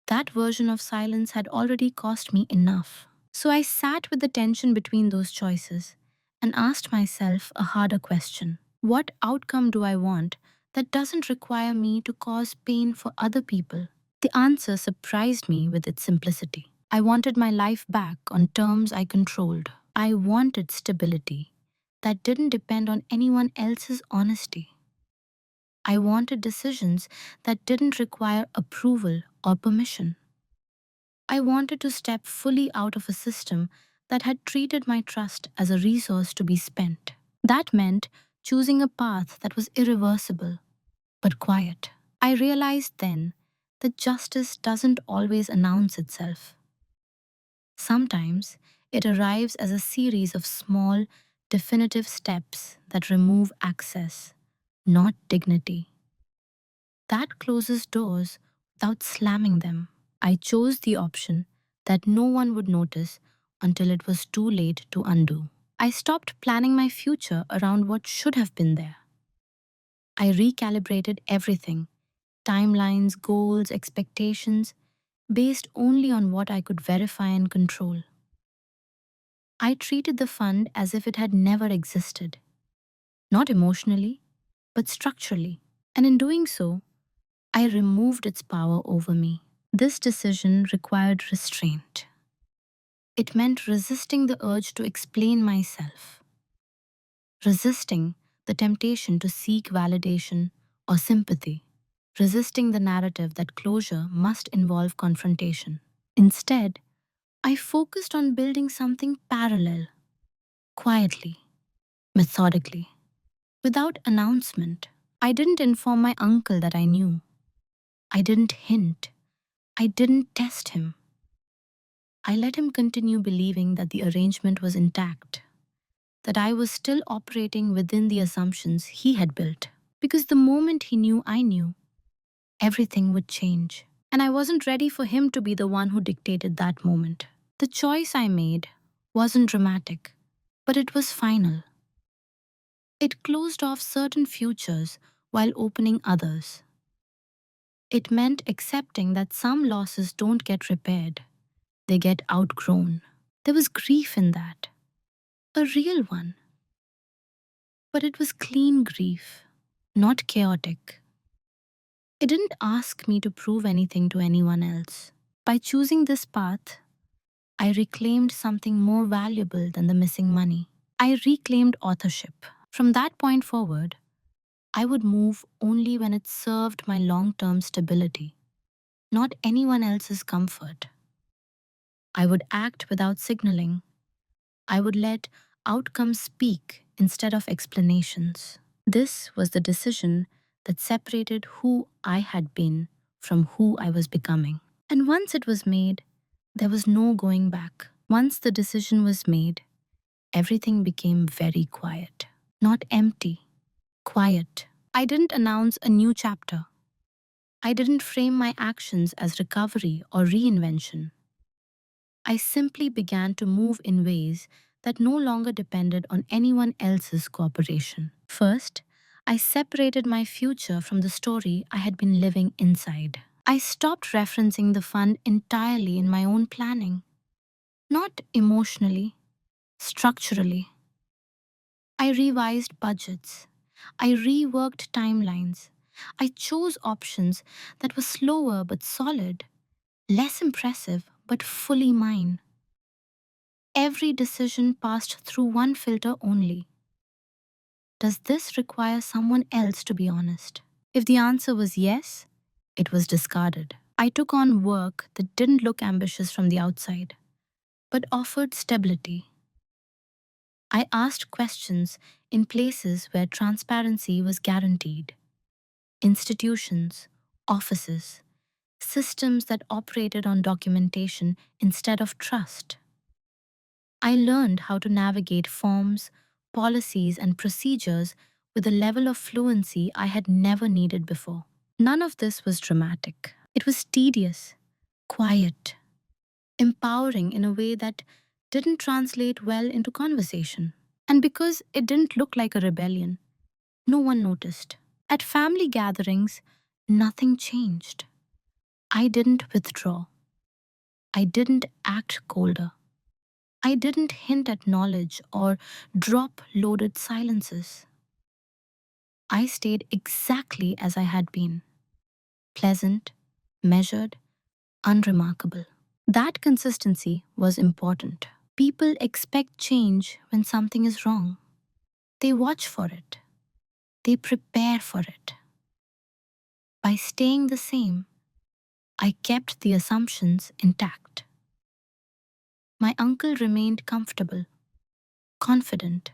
That version of silence had already cost me enough. So I sat with the tension between those choices and asked myself a harder question. What outcome do I want that doesn't require me to cause pain for other people? The answer surprised me with its simplicity. I wanted my life back on terms I controlled. I wanted stability that didn't depend on anyone else's honesty. I wanted decisions that didn't require approval or permission. I wanted to step fully out of a system that had treated my trust as a resource to be spent. That meant choosing a path that was irreversible but quiet. I realized then that justice doesn't always announce itself. Sometimes it arrives as a series of small, definitive steps that remove access, not dignity. That closes doors without slamming them. I chose the option that no one would notice until it was too late to undo. I stopped planning my future around what should have been there. I recalibrated everything: timelines, goals, expectations, based only on what I could verify and control. I treated the fund as if it had never existed, not emotionally, but structurally. And in doing so, I removed its power over me. This decision required restraint. It meant resisting the urge to explain myself, resisting the temptation to seek validation or sympathy, resisting the narrative that closure must involve confrontation. Instead, I focused on building something parallel, quietly, methodically, without announcement. I didn't inform my uncle that I knew. I didn't hint. I didn't test him. I let him continue believing that the arrangement was intact, that I was still operating within the assumptions he had built. Because the moment he knew I knew, everything would change. And I wasn't ready for him to be the one who dictated that moment. The choice I made wasn't dramatic, but it was final. It closed off certain futures while opening others. It meant accepting that some losses don't get repaired, they get outgrown. There was grief in that, a real one. But it was clean grief, not chaotic. It didn't ask me to prove anything to anyone else. By choosing this path, I reclaimed something more valuable than the missing money. I reclaimed authorship. From that point forward, I would move only when it served my long-term stability, not anyone else's comfort. I would act without signaling. I would let outcomes speak instead of explanations. This was the decision that separated who I had been from who I was becoming. And once it was made, there was no going back. Once the decision was made, everything became very quiet. Not empty, quiet. I didn't announce a new chapter. I didn't frame my actions as recovery or reinvention. I simply began to move in ways that no longer depended on anyone else's cooperation. First, I separated my future from the story I had been living inside. I stopped referencing the fund entirely in my own planning. Not emotionally, structurally. I revised budgets. I reworked timelines. I chose options that were slower but solid, less impressive but fully mine. Every decision passed through one filter only. Does this require someone else to be honest? If the answer was yes, it was discarded. I took on work that didn't look ambitious from the outside, but offered stability. I asked questions in places where transparency was guaranteed: institutions, offices, systems that operated on documentation instead of trust. I learned how to navigate forms, policies, and procedures with a level of fluency I had never needed before. None of this was dramatic. It was tedious, quiet, empowering in a way that didn't translate well into conversation. And because it didn't look like a rebellion, no one noticed. At family gatherings, nothing changed. I didn't withdraw. I didn't act colder. I didn't hint at knowledge or drop loaded silences. I stayed exactly as I had been, pleasant, measured, unremarkable. That consistency was important. People expect change when something is wrong. They watch for it. They prepare for it. By staying the same, I kept the assumptions intact. My uncle remained comfortable, confident,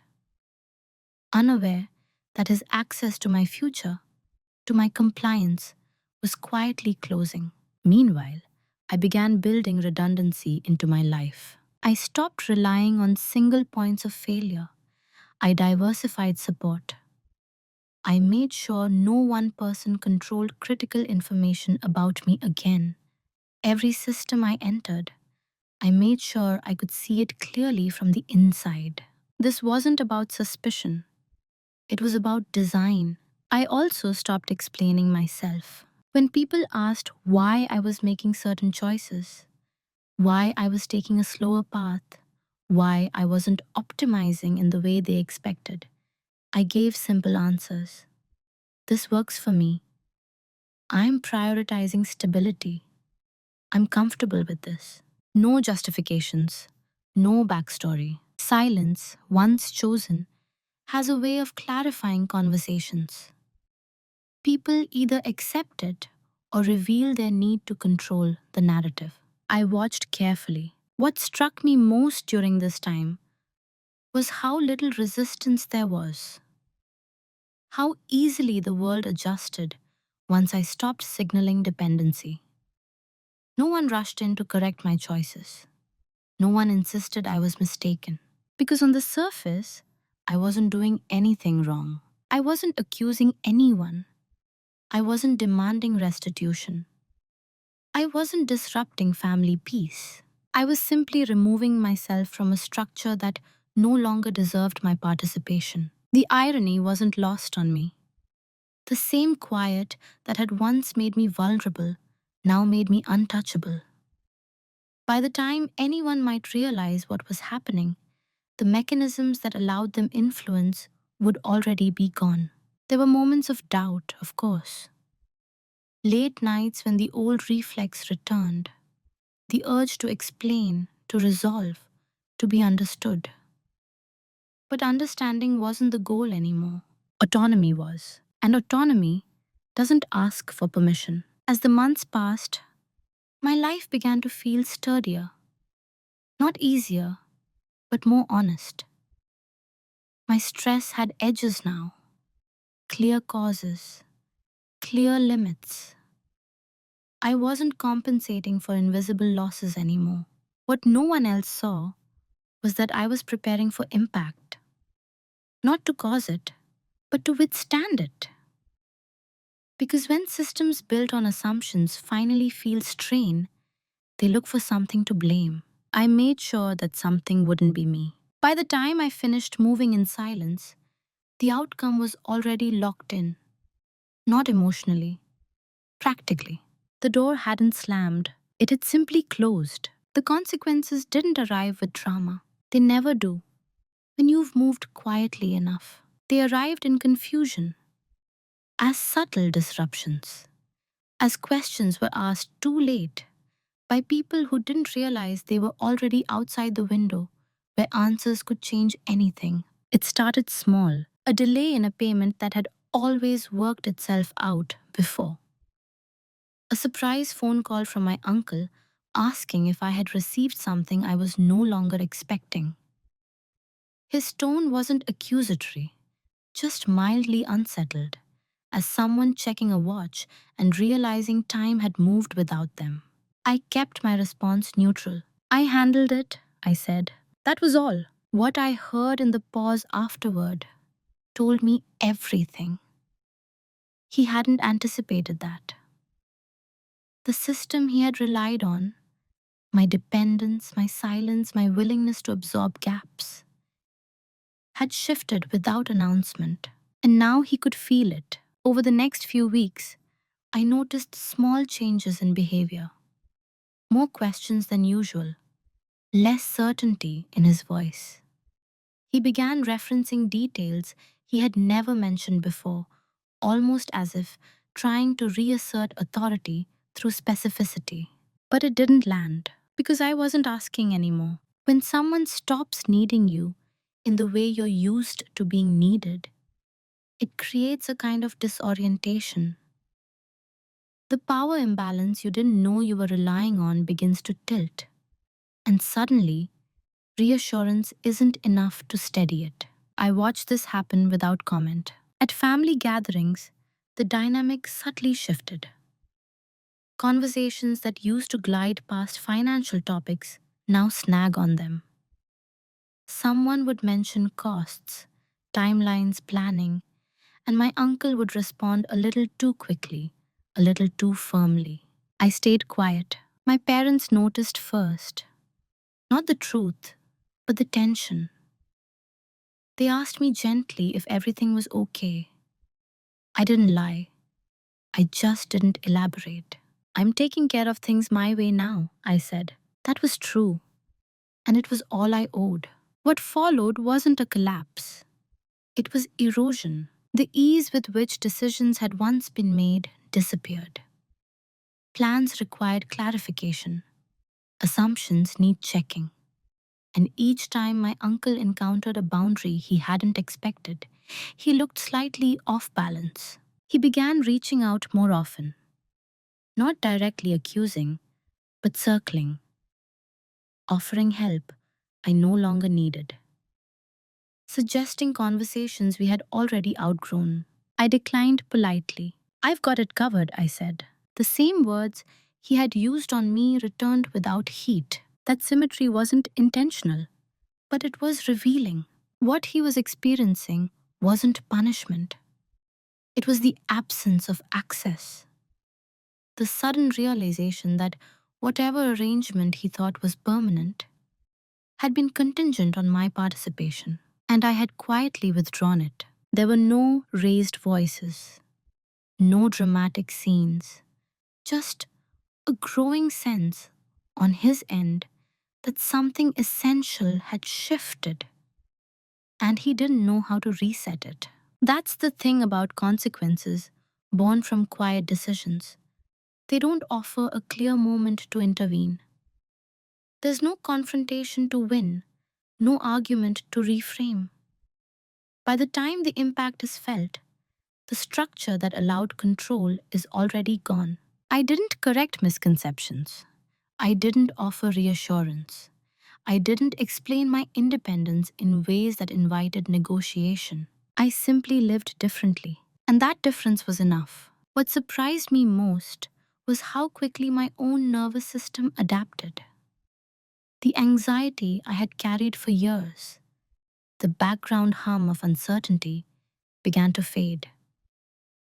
unaware that his access to my future, to my compliance, was quietly closing. Meanwhile, I began building redundancy into my life. I stopped relying on single points of failure. I diversified support. I made sure no one person controlled critical information about me again. Every system I entered, I made sure I could see it clearly from the inside. This wasn't about suspicion, it was about design. I also stopped explaining myself. When people asked why I was making certain choices, why I was taking a slower path, why I wasn't optimizing in the way they expected, I gave simple answers. This works for me. I'm prioritizing stability. I'm comfortable with this. No justifications, no backstory. Silence, once chosen, has a way of clarifying conversations. People either accept it or reveal their need to control the narrative. I watched carefully. What struck me most during this time was how little resistance there was, how easily the world adjusted once I stopped signaling dependency. No one rushed in to correct my choices. No one insisted I was mistaken. Because on the surface, I wasn't doing anything wrong. I wasn't accusing anyone. I wasn't demanding restitution. I wasn't disrupting family peace. I was simply removing myself from a structure that no longer deserved my participation. The irony wasn't lost on me. The same quiet that had once made me vulnerable now made me untouchable. By the time anyone might realize what was happening, the mechanisms that allowed them influence would already be gone. There were moments of doubt, of course. Late nights when the old reflex returned, the urge to explain, to resolve, to be understood. But understanding wasn't the goal anymore. Autonomy was. And autonomy doesn't ask for permission. As the months passed, my life began to feel sturdier. Not easier, but more honest. My stress had edges now, clear causes, clear limits. I wasn't compensating for invisible losses anymore. What no one else saw was that I was preparing for impact, not to cause it, but to withstand it. Because when systems built on assumptions finally feel strain, they look for something to blame. I made sure that something wouldn't be me. By the time I finished moving in silence, the outcome was already locked in. Not emotionally, practically. The door hadn't slammed, it had simply closed. The consequences didn't arrive with drama. They never do. When you've moved quietly enough, they arrived in confusion, as subtle disruptions, as questions were asked too late by people who didn't realize they were already outside the window where answers could change anything. It started small, a delay in a payment that had always worked itself out before. A surprise phone call from my uncle asking if I had received something I was no longer expecting. His tone wasn't accusatory, just mildly unsettled, as someone checking a watch and realizing time had moved without them. I kept my response neutral. I handled it, I said. That was all. What I heard in the pause afterward told me everything. He hadn't anticipated that. The system he had relied on, my dependence, my silence, my willingness to absorb gaps, had shifted without announcement, and now he could feel it. Over the next few weeks, I noticed small changes in behavior, more questions than usual, less certainty in his voice. He began referencing details he had never mentioned before, almost as if trying to reassert authority through specificity. But it didn't land, because I wasn't asking anymore. When someone stops needing you in the way you're used to being needed, it creates a kind of disorientation. The power imbalance you didn't know you were relying on begins to tilt, and suddenly, reassurance isn't enough to steady it. I watched this happen without comment. At family gatherings, the dynamic subtly shifted. Conversations that used to glide past financial topics now snag on them. Someone would mention costs, timelines, planning, and my uncle would respond a little too quickly, a little too firmly. I stayed quiet. My parents noticed first, not the truth, but the tension. They asked me gently if everything was okay. I didn't lie. I just didn't elaborate. I'm taking care of things my way now, I said. That was true, and it was all I owed. What followed wasn't a collapse. It was erosion. The ease with which decisions had once been made disappeared. Plans required clarification. Assumptions need checking. And each time my uncle encountered a boundary he hadn't expected, he looked slightly off balance. He began reaching out more often, not directly accusing, but circling, offering help I no longer needed, suggesting conversations we had already outgrown. I declined politely. I've got it covered, I said. The same words he had used on me returned without heat. That symmetry wasn't intentional, but it was revealing. What he was experiencing wasn't punishment. It was the absence of access. The sudden realization that whatever arrangement he thought was permanent had been contingent on my participation, and I had quietly withdrawn it. There were no raised voices, no dramatic scenes, just a growing sense on his end that something essential had shifted, and he didn't know how to reset it. That's the thing about consequences born from quiet decisions. They don't offer a clear moment to intervene. There's no confrontation to win, no argument to reframe. By the time the impact is felt, the structure that allowed control is already gone. I didn't correct misconceptions. I didn't offer reassurance. I didn't explain my independence in ways that invited negotiation. I simply lived differently, and that difference was enough. What surprised me most was how quickly my own nervous system adapted. The anxiety I had carried for years, the background hum of uncertainty, began to fade.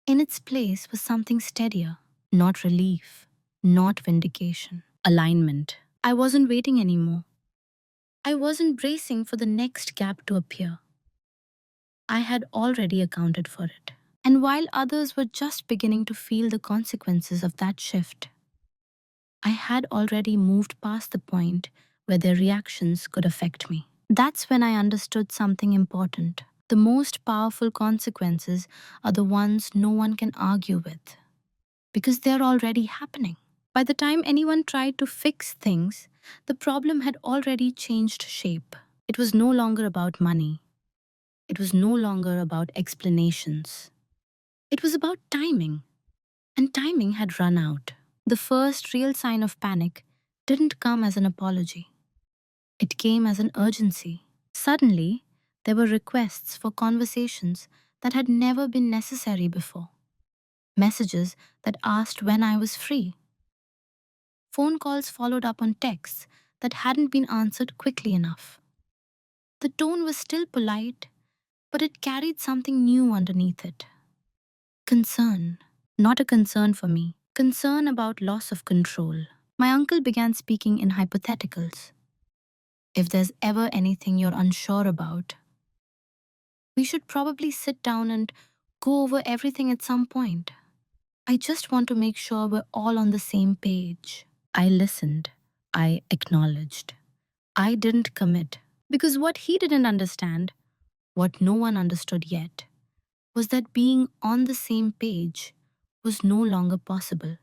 In its place was something steadier, not relief, not vindication, alignment. I wasn't waiting anymore. I wasn't bracing for the next gap to appear. I had already accounted for it. And while others were just beginning to feel the consequences of that shift, I had already moved past the point where their reactions could affect me. That's when I understood something important. The most powerful consequences are the ones no one can argue with, because they're already happening. By the time anyone tried to fix things, the problem had already changed shape. It was no longer about money. It was no longer about explanations. It was about timing, and timing had run out. The first real sign of panic didn't come as an apology. It came as an urgency. Suddenly, there were requests for conversations that had never been necessary before. Messages that asked when I was free. Phone calls followed up on texts that hadn't been answered quickly enough. The tone was still polite, but it carried something new underneath it. Concern. Not a concern for me. Concern about loss of control. My uncle began speaking in hypotheticals. If there's ever anything you're unsure about, We should probably sit down and go over everything at some point. I just want to make sure we're all on the same page. I listened. I acknowledged. I didn't commit. Because what he didn't understand, what no one understood yet, was that being on the same page was no longer possible.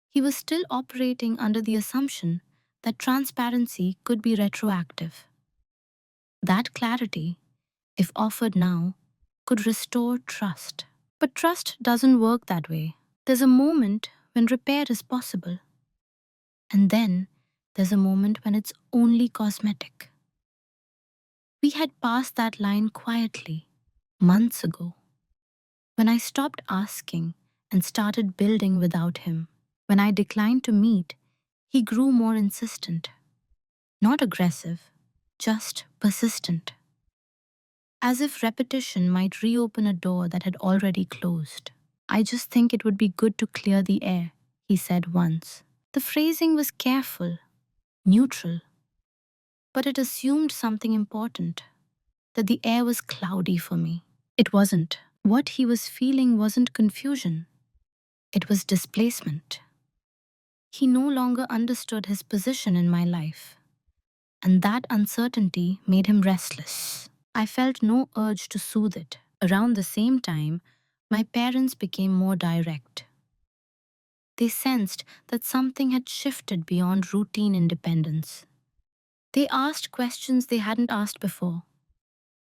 He was still operating under the assumption that transparency could be retroactive. That clarity, if offered now, could restore trust. But trust doesn't work that way. There's a moment when repair is possible, and then there's a moment when it's only cosmetic. We had passed that line quietly, months ago, when I stopped asking and started building without him. When I declined to meet, he grew more insistent. Not aggressive, just persistent. As if repetition might reopen a door that had already closed. I just think it would be good to clear the air, he said once. The phrasing was careful, neutral, but it assumed something important, that the air was cloudy for me. It wasn't. What he was feeling wasn't confusion, it was displacement. He no longer understood his position in my life, and that uncertainty made him restless. I felt no urge to soothe it. Around the same time, my parents became more direct. They sensed that something had shifted beyond routine independence. They asked questions they hadn't asked before.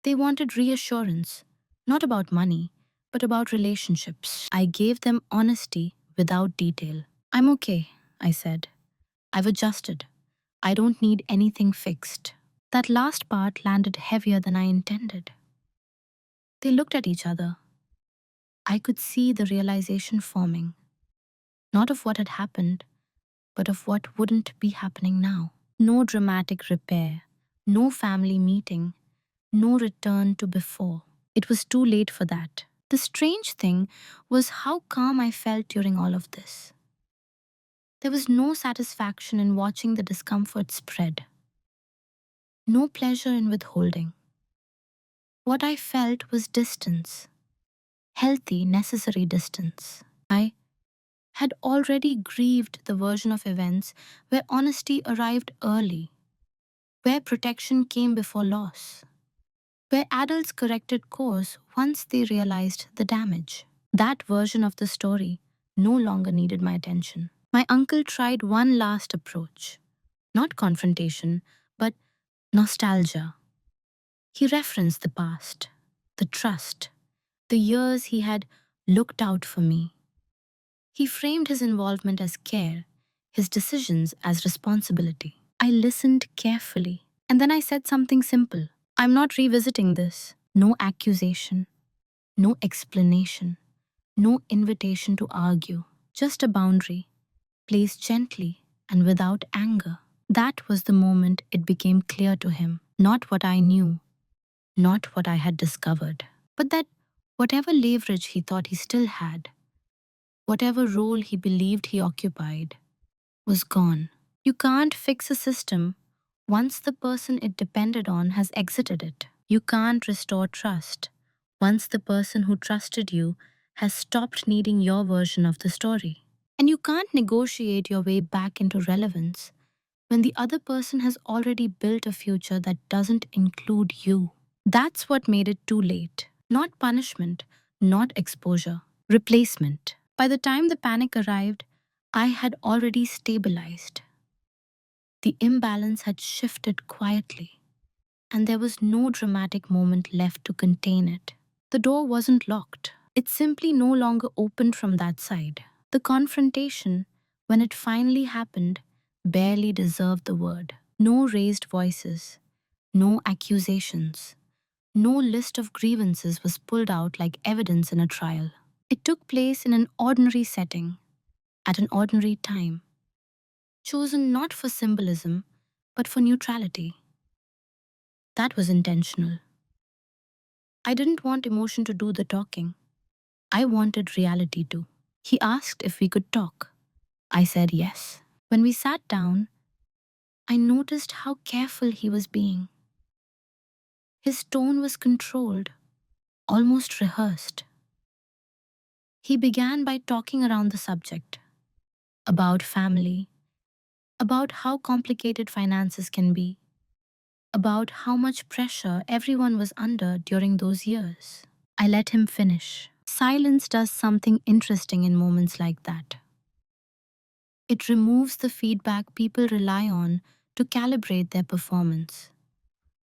They wanted reassurance, not about money, but about relationships. I gave them honesty without detail. I'm okay, I said. I've adjusted. I don't need anything fixed. That last part landed heavier than I intended. They looked at each other. I could see the realization forming, not of what had happened, but of what wouldn't be happening now. No dramatic repair, no family meeting, no return to before. It was too late for that. The strange thing was how calm I felt during all of this. There was no satisfaction in watching the discomfort spread, no pleasure in withholding. What I felt was distance, healthy, necessary distance. I had already grieved the version of events where honesty arrived early, where protection came before loss, where adults corrected course once they realized the damage. That version of the story no longer needed my attention. My uncle tried one last approach, not confrontation, but nostalgia. He referenced the past, the trust, the years he had looked out for me. He framed his involvement as care, his decisions as responsibility. I listened carefully, and then I said something simple. I'm not revisiting this. No accusation, no explanation, no invitation to argue, just a boundary, placed gently and without anger. That was the moment it became clear to him, not what I knew, not what I had discovered, but that whatever leverage he thought he still had, whatever role he believed he occupied, was gone. You can't fix a system once the person it depended on has exited it. You can't restore trust once the person who trusted you has stopped needing your version of the story. And you can't negotiate your way back into relevance when the other person has already built a future that doesn't include you. That's what made it too late. Not punishment, not exposure, replacement. By the time the panic arrived, I had already stabilized. The imbalance had shifted quietly, and there was no dramatic moment left to contain it. The door wasn't locked. It simply no longer opened from that side. The confrontation, when it finally happened, barely deserved the word. No raised voices, no accusations, no list of grievances was pulled out like evidence in a trial. It took place in an ordinary setting, at an ordinary time, chosen not for symbolism, but for neutrality. That was intentional. I didn't want emotion to do the talking. I wanted reality to. He asked if we could talk. I said yes. When we sat down, I noticed how careful he was being. His tone was controlled, almost rehearsed. He began by talking around the subject about family, about how complicated finances can be, about how much pressure everyone was under during those years. I let him finish. Silence does something interesting in moments like that. It removes the feedback people rely on to calibrate their performance.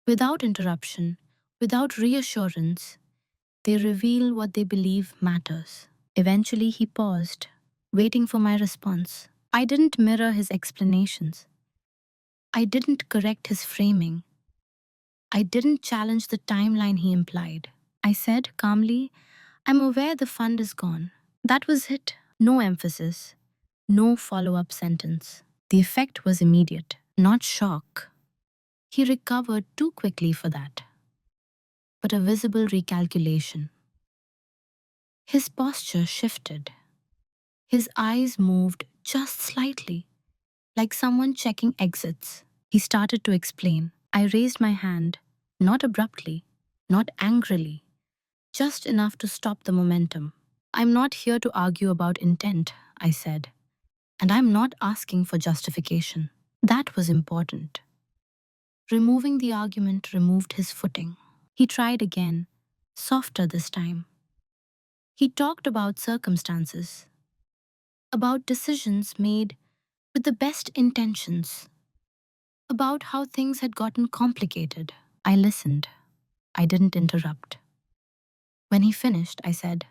Without interruption, without reassurance, they reveal what they believe matters. Eventually, he paused, waiting for my response. I didn't mirror his explanations. I didn't correct his framing. I didn't challenge the timeline he implied. I said calmly, I'm aware the fund is gone. That was it. No emphasis, no follow up sentence. The effect was immediate, not shock. He recovered too quickly for that, but a visible recalculation. His posture shifted. His eyes moved just slightly, like someone checking exits. He started to explain. I raised my hand, not abruptly, not angrily, just enough to stop the momentum. I'm not here to argue about intent, I said, and I'm not asking for justification. That was important. Removing the argument removed his footing. He tried again, softer this time. He talked about circumstances, about decisions made with the best intentions, about how things had gotten complicated. I listened. I didn't interrupt. When he finished, I said,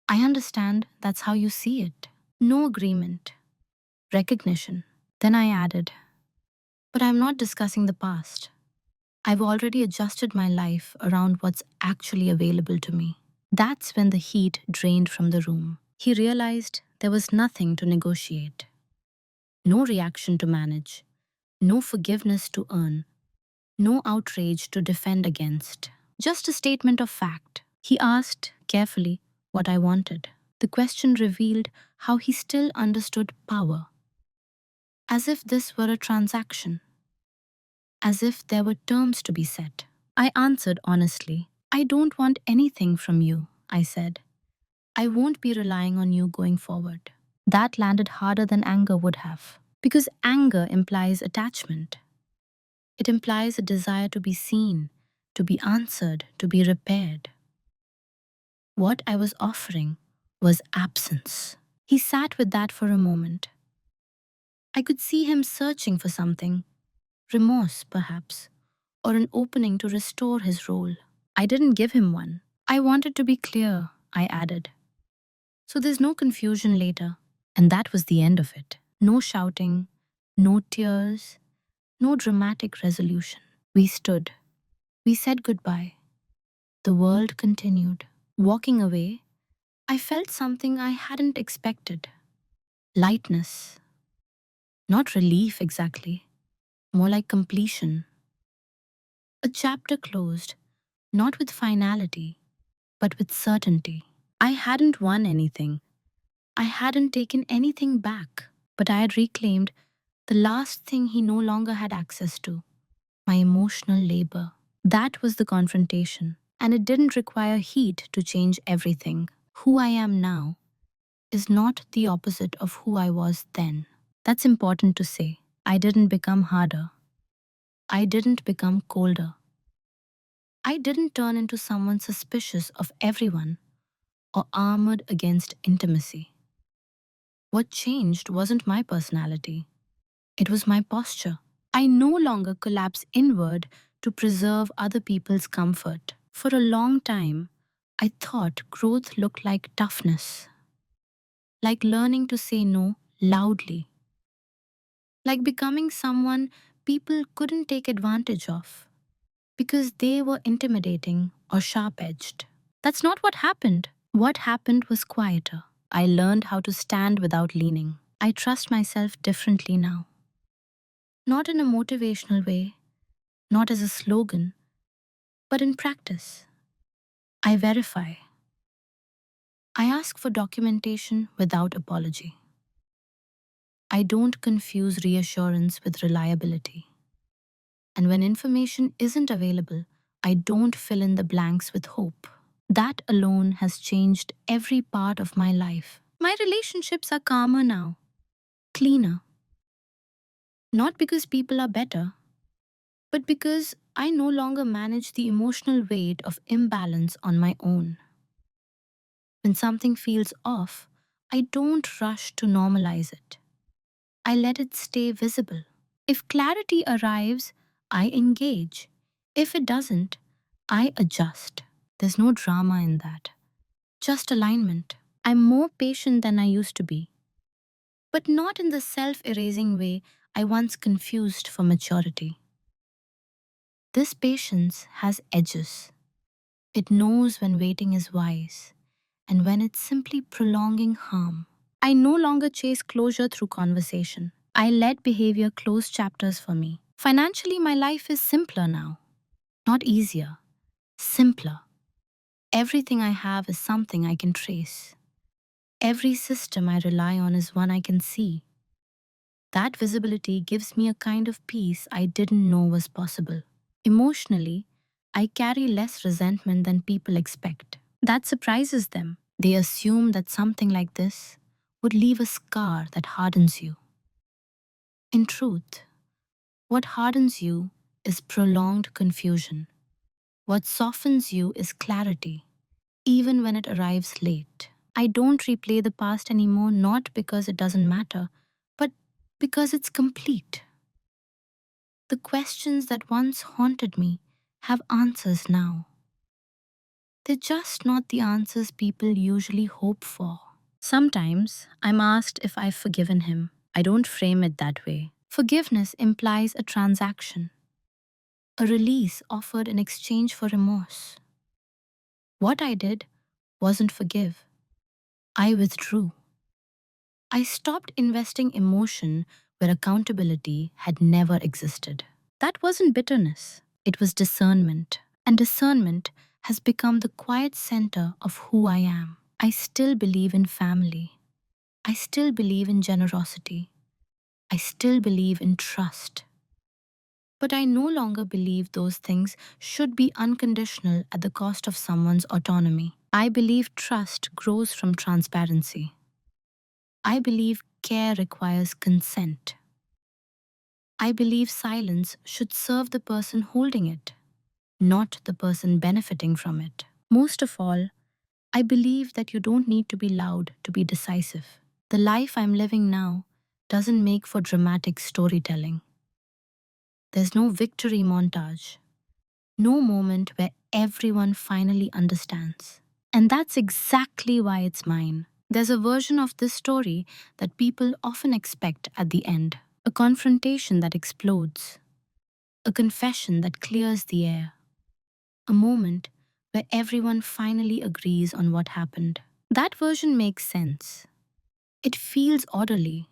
I understand that's how you see it. No agreement, recognition. Then I added, but I'm not discussing the past. I've already adjusted my life around what's actually available to me. That's when the heat drained from the room. He realized there was nothing to negotiate, no reaction to manage, no forgiveness to earn, no outrage to defend against. Just a statement of fact. He asked, carefully, what I wanted. The question revealed how he still understood power. As if this were a transaction. As if there were terms to be set. I answered honestly. I don't want anything from you, I said. I won't be relying on you going forward. That landed harder than anger would have. Because anger implies attachment. It implies a desire to be seen, to be answered, to be repaired. What I was offering was absence. He sat with that for a moment. I could see him searching for something, remorse perhaps, or an opening to restore his role. I didn't give him one. I wanted to be clear, I added. So there's no confusion later. And that was the end of it. No shouting, no tears, no dramatic resolution. We stood. We said goodbye. The world continued. Walking away, I felt something I hadn't expected. Lightness. Not relief exactly, more like completion. A chapter closed, not with finality, but with certainty. I hadn't won anything. I hadn't taken anything back, but I had reclaimed the last thing he no longer had access to, my emotional labor. That was the confrontation, and it didn't require heat to change everything. Who I am now is not the opposite of who I was then. That's important to say. I didn't become harder. I didn't become colder. I didn't turn into someone suspicious of everyone or armored against intimacy. What changed wasn't my personality. It was my posture. I no longer collapse inward to preserve other people's comfort. For a long time, I thought growth looked like toughness, like learning to say no loudly, like becoming someone people couldn't take advantage of because they were intimidating or sharp edged. That's not what happened. What happened was quieter. I learned how to stand without leaning. I trust myself differently now. Not in a motivational way, not as a slogan, but in practice. I verify. I ask for documentation without apology. I don't confuse reassurance with reliability. And when information isn't available, I don't fill in the blanks with hope. That alone has changed every part of my life. My relationships are calmer now, cleaner. Not because people are better, but because I no longer manage the emotional weight of imbalance on my own. When something feels off, I don't rush to normalize it. I let it stay visible. If clarity arrives, I engage. If it doesn't, I adjust. There's no drama in that, just alignment. I'm more patient than I used to be, but not in the self erasing way I once confused for maturity. This patience has edges. It knows when waiting is wise and when it's simply prolonging harm. I no longer chase closure through conversation. I let behavior close chapters for me. Financially, my life is simpler now. Not easier, simpler. Everything I have is something I can trace. Every system I rely on is one I can see. That visibility gives me a kind of peace I didn't know was possible. Emotionally, I carry less resentment than people expect. That surprises them. They assume that something like this would leave a scar that hardens you. In truth, what hardens you is prolonged confusion. What softens you is clarity, even when it arrives late. I don't replay the past anymore, not because it doesn't matter, but because it's complete. The questions that once haunted me have answers now. They're just not the answers people usually hope for. Sometimes I'm asked if I've forgiven him. I don't frame it that way. Forgiveness implies a transaction, a release offered in exchange for remorse. What I did wasn't forgive, I withdrew. I stopped investing emotion where accountability had never existed. That wasn't bitterness, it was discernment. And discernment has become the quiet center of who I am. I still believe in family. I still believe in generosity. I still believe in trust. But I no longer believe those things should be unconditional at the cost of someone's autonomy. I believe trust grows from transparency. I believe care requires consent. I believe silence should serve the person holding it, not the person benefiting from it. Most of all, I believe that you don't need to be loud to be decisive. The life I'm living now doesn't make for dramatic storytelling. There's no victory montage, no moment where everyone finally understands. And that's exactly why it's mine. There's a version of this story that people often expect at the end, a confrontation that explodes, a confession that clears the air, a moment where everyone finally agrees on what happened. That version makes sense. It feels orderly.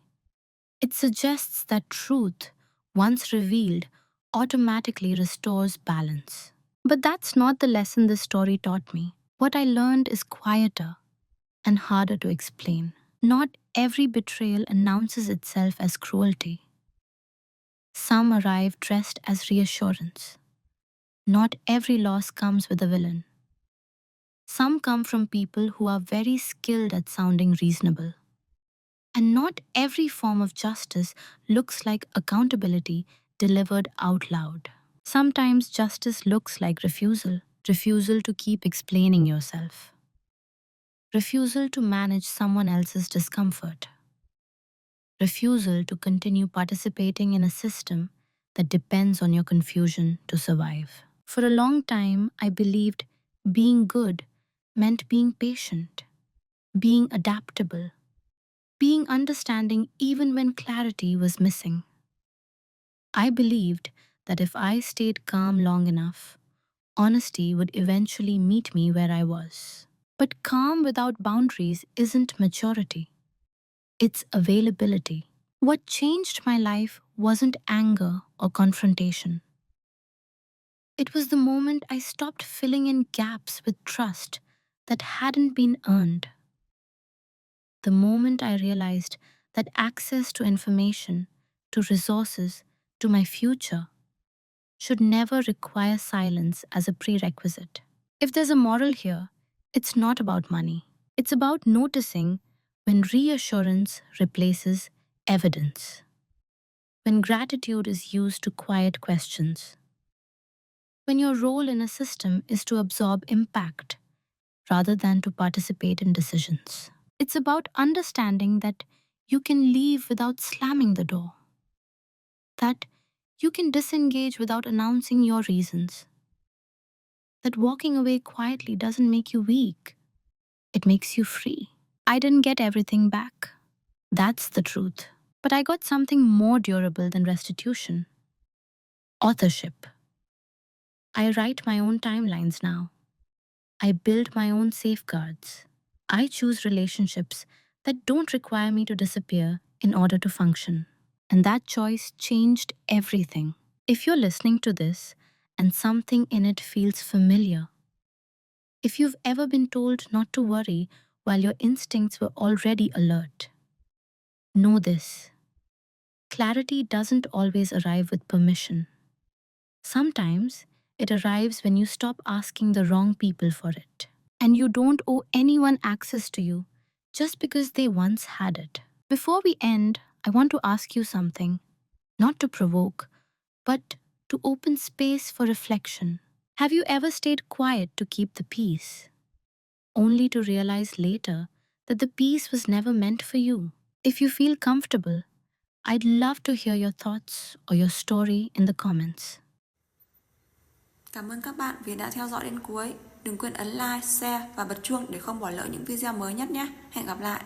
It suggests that truth, once revealed, automatically restores balance. But that's not the lesson this story taught me. What I learned is quieter and harder to explain. Not every betrayal announces itself as cruelty. Some arrive dressed as reassurance. Not every loss comes with a villain. Some come from people who are very skilled at sounding reasonable. And not every form of justice looks like accountability delivered out loud. Sometimes justice looks like refusal, refusal to keep explaining yourself, refusal to manage someone else's discomfort, refusal to continue participating in a system that depends on your confusion to survive. For a long time, I believed being good meant being patient, being adaptable, being understanding even when clarity was missing. I believed that if I stayed calm long enough, honesty would eventually meet me where I was. But calm without boundaries isn't maturity, it's availability. What changed my life wasn't anger or confrontation. It was the moment I stopped filling in gaps with trust that hadn't been earned. The moment I realized that access to information, to resources, to my future should never require silence as a prerequisite. If there's a moral here, It's not about money. It's about noticing when reassurance replaces evidence, when gratitude is used to quiet questions, when your role in a system is to absorb impact rather than to participate in decisions. It's about understanding that you can leave without slamming the door, that you can disengage without announcing your reasons, that walking away quietly doesn't make you weak, it makes you free. I didn't get everything back. That's the truth. But I got something more durable than restitution: authorship. I write my own timelines now. I build my own safeguards. I choose relationships that don't require me to disappear in order to function. And that choice changed everything. If you're listening to this and something in it feels familiar, if you've ever been told not to worry while your instincts were already alert, know this: clarity doesn't always arrive with permission. Sometimes it arrives when you stop asking the wrong people for it. And you don't owe anyone access to you just because they once had it. Before we end, I want to ask you something, not to provoke, but to open space for reflection. Have you ever stayed quiet to keep the peace, only to realize later that the peace was never meant for you? If you feel comfortable, I'd love to hear your thoughts or your story in the comments. Cảm ơn các bạn vì đã theo dõi đến cuối. Đừng quên ấn like, share và bật chuông để không bỏ lỡ những video mới nhất nhé. Hẹn gặp lại.